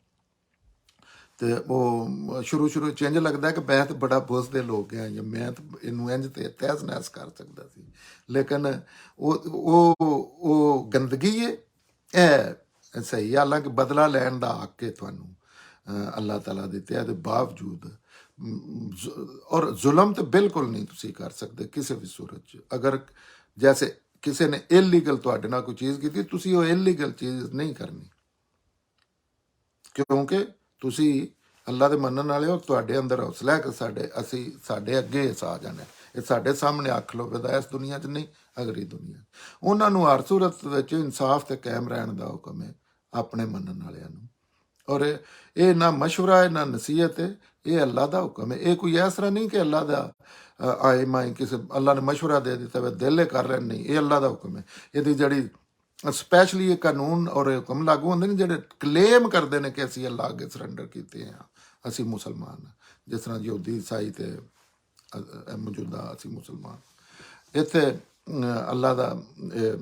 ਤੇ ਉਹ ਸ਼ੁਰੂ ਇੰਜ ਲੱਗਦਾ ਕਿ ਮੈਂ ਤਾਂ ਬੜਾ ਬੁੱਝਦੇ ਲੋਕ ਆ, ਜਾਂ ਮੈਂ ਤਾਂ ਇਹਨੂੰ ਇੰਜ ਤੇ ਤਹਿਸ ਨਹਿਸ ਕਰ ਸਕਦਾ ਸੀ, ਲੇਕਿਨ ਉਹ ਗੰਦਗੀ ਹੈ। ਇਹ ਸਹੀ, ਹਾਲਾਂਕਿ ਬਦਲਾ ਲੈਣ ਦਾ ਹੱਕ ਹੈ ਤੁਹਾਨੂੰ ਅੱਲਾਹ ਤਾਲਾ ਦਿੱਤੇ ਦੇ ਬਾਵਜੂਦ। ਔਰ ਜ਼ੁਲਮ ਤਾਂ ਬਿਲਕੁਲ ਨਹੀਂ ਤੁਸੀਂ ਕਰ ਸਕਦੇ ਕਿਸੇ ਵੀ ਸੂਰਤ 'ਚ। ਅਗਰ ਜੈਸੇ ਕਿਸੇ ਨੇ ਇਲੀਗਲ ਤੁਹਾਡੇ ਨਾਲ ਕੋਈ ਚੀਜ਼ ਕੀਤੀ, ਤੁਸੀਂ ਉਹ ਇਲੀਗਲ ਚੀਜ਼ ਨਹੀਂ ਕਰਨੀ, ਕਿਉਂਕਿ ਤੁਸੀਂ ਅੱਲਾ ਦੇ ਮੰਨਣ ਵਾਲੇ ਹੋ। ਤੁਹਾਡੇ ਅੰਦਰ ਹੌਸਲਾ ਹੈ ਕਿ ਸਾਡੇ ਅੱਗੇ ਇਸ ਆ ਜਾਣਾ, ਇਹ ਸਾਡੇ ਸਾਹਮਣੇ ਅੱਖ ਲੋਵੇਦਾ, ਇਸ ਦੁਨੀਆ 'ਚ ਨਹੀਂ ਅਗਲੀ ਦੁਨੀਆ। ਉਹਨਾਂ ਨੂੰ ਹਰ ਸੂਰਤ ਵਿੱਚ ਇਨਸਾਫ ਤੇ ਕਾਇਮ ਰਹਿਣ ਦਾ ਹੁਕਮ ਹੈ ਆਪਣੇ ਮੰਨਣ ਵਾਲਿਆਂ ਨੂੰ। ਔਰ ਇਹ ਨਾ ਮਸ਼ਵਰਾ ਹੈ ਨਾ ਨਸੀਹਤ ਹੈ, ਇਹ ਅੱਲਾ ਦਾ ਹੁਕਮ ਹੈ। ਇਹ ਕੋਈ ਇਸ ਤਰ੍ਹਾਂ ਨਹੀਂ ਕਿ ਅੱਲਾ ਦਾ ਆਏ ਮਾਈ ਕਿਸੇ ਅੱਲਾ ਨੇ ਮਸ਼ਵਰਾ ਦੇ ਦਿੱਤਾ ਵੇ ਦਿਲ ਕਰ ਲੈਣ, ਨਹੀਂ, ਇਹ ਅੱਲਾ ਦਾ ਹੁਕਮ ਹੈ। ਇਹਦੀ ਜਿਹੜੀ ਸਪੈਸ਼ਲੀ ਇਹ ਕਾਨੂੰਨ ਔਰ ਹੁਕਮ ਲਾਗੂ ਹੁੰਦੇ ਨੇ ਜਿਹੜੇ ਕਲੇਮ ਕਰਦੇ ਨੇ ਕਿ ਅਸੀਂ ਅੱਲਾ ਅੱਗੇ ਸਰੈਂਡਰ ਕੀਤੇ ਹਾਂ, ਅਸੀਂ ਮੁਸਲਮਾਨ ਹਾਂ, ਜਿਸ ਤਰ੍ਹਾਂ ਯਹੂਦੀ ਈਸਾਈ ਤੇ ਮੌਜੂਦਾ ਅਸੀਂ ਮੁਸਲਮਾਨ। ਇੱਥੇ ਅੱਲਾ ਦਾ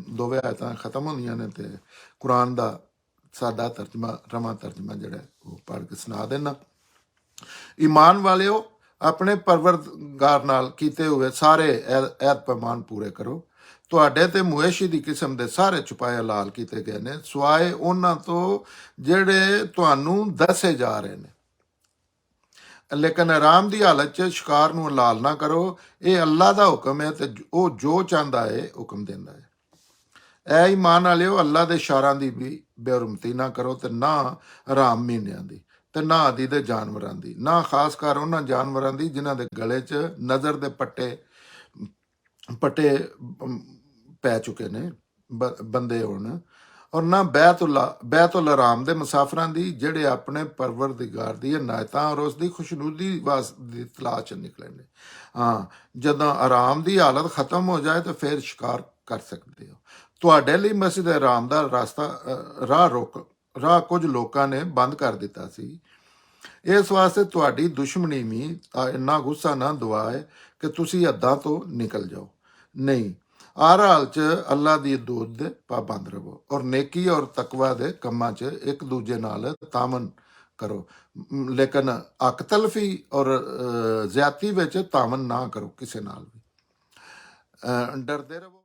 ਦੋਵੇਂ ਆਇਤਾਂ ਖਤਮ ਹੁੰਦੀਆਂ ਨੇ ਤੇ ਕੁਰਾਨ ਦਾ ਸਾਦਾ ਤਰਜਮਾ ਰਮਾ ਤਰਜਮਾ ਜਿਹੜਾ ਉਹ ਪੜ੍ਹ ਕੇ ਸੁਣਾ ਦੇਣਾ। ਈਮਾਨ ਵਾਲਿਓ, ਆਪਣੇ ਪਰਵਰਦਗਾਰ ਨਾਲ ਕੀਤੇ ਹੋਏ ਸਾਰੇ ਐਤ ਪੈਮਾਨ ਪੂਰੇ ਕਰੋ। ਤੁਹਾਡੇ ਤੇ ਮੁਏਸ਼ੀ ਦੀ ਕਿਸਮ ਦੇ ਸਾਰੇ ਛੁਪਾਏ ਹਲਾਲ ਕੀਤੇ ਗਏ ਨੇ, ਸਿਵਾਏ ਉਹਨਾਂ ਤੋਂ ਜਿਹੜੇ ਤੁਹਾਨੂੰ ਦੱਸੇ ਜਾ ਰਹੇ ਨੇ। ਲੇਕਿਨ ਆਰਾਮ ਦੀ ਹਾਲਤ 'ਚ ਸ਼ਿਕਾਰ ਨੂੰ ਹਲਾਲ ਨਾ ਕਰੋ, ਇਹ ਅੱਲਾ ਦਾ ਹੁਕਮ ਹੈ ਤੇ ਉਹ ਜੋ ਚਾਹੁੰਦਾ ਹੈ ਹੁਕਮ ਦਿੰਦਾ ਹੈ। ਐ ਈਮਾਨ ਵਾਲਿਓ, ਅੱਲਾ ਦੇ ਇਸ਼ਾਰਾਂ ਦੀ ਵੀ ਬੇਰੁਮਤੀ ਨਾ ਕਰੋ, ਤੇ ਨਾ ਆਰਾਮ ਮਹੀਨਿਆਂ ਦੀ, ਤੇ ਨਾ ਆਦਿ ਦੇ ਜਾਨਵਰਾਂ ਦੀ, ਨਾ ਖਾਸ ਕਰ ਉਹਨਾਂ ਜਾਨਵਰਾਂ ਦੀ ਜਿਨ੍ਹਾਂ ਦੇ ਗਲੇ 'ਚ ਨਜ਼ਰ ਦੇ ਪੱਟੇ ਪੈ ਚੁੱਕੇ ਨੇ ਬੰਦੇ ਹੋਣ। ਔਰ ਨਾ ਬੈਤੁਲ ਹਰਾਮ ਦੇ ਮੁਸਾਫਰਾਂ ਦੀ ਜਿਹੜੇ ਆਪਣੇ ਪਰਵਰਦਿਗਾਰ ਦੀ ਇਨਾਇਤਾਂ ਔਰ ਉਸ ਦੀ ਖੁਸ਼ਨੂਦੀ ਦੀ ਤਲਾਸ਼ ਨਿਕਲੇ ਨੇ। ਹਾਂ, ਜਦੋਂ ਆਰਾਮ ਦੀ ਹਾਲਤ ਖਤਮ ਹੋ ਜਾਏ ਤਾਂ ਫਿਰ ਸ਼ਿਕਾਰ ਕਰ ਸਕਦੇ ਹੋ। ਤੁਹਾਡੇ ਲਈ ਮਸਜਿਦ ਹਰਾਮ ਦਾ ਰਾਹ ਕੁਝ ਲੋਕਾਂ ਨੇ ਬੰਦ ਕਰ ਦਿੱਤਾ ਸੀ, ਇਸ ਵਾਸਤੇ ਤੁਹਾਡੀ ਦੁਸ਼ਮਣੀ ਵੀ ਇੰਨਾ ਗੁੱਸਾ ਨਾ ਦਿਵਾਏ ਕਿ ਤੁਸੀਂ ਹੱਦਾਂ ਤੋਂ ਨਿਕਲ ਜਾਓ। ਨਹੀਂ, ਹਰ ਹਾਲ 'ਚ ਅੱਲਾ ਦੀ ਹਦੂਦ ਦੇ ਪਾਬੰਦ ਰਹੋ, ਔਰ ਨੇਕੀ ਔਰ ਤਕਵਾ ਦੇ ਕੰਮਾਂ 'ਚ ਇੱਕ ਦੂਜੇ ਨਾਲ ਤਾਮਨ ਕਰੋ, ਲੇਕਿਨ ਹੱਕ ਤਲਫੀ ਔਰ ਜ਼ਿਆਦਤੀ ਵਿੱਚ ਤਾਮਨ ਨਾ ਕਰੋ ਕਿਸੇ ਨਾਲ ਵੀ। ਡਰਦੇ ਰਹੋ।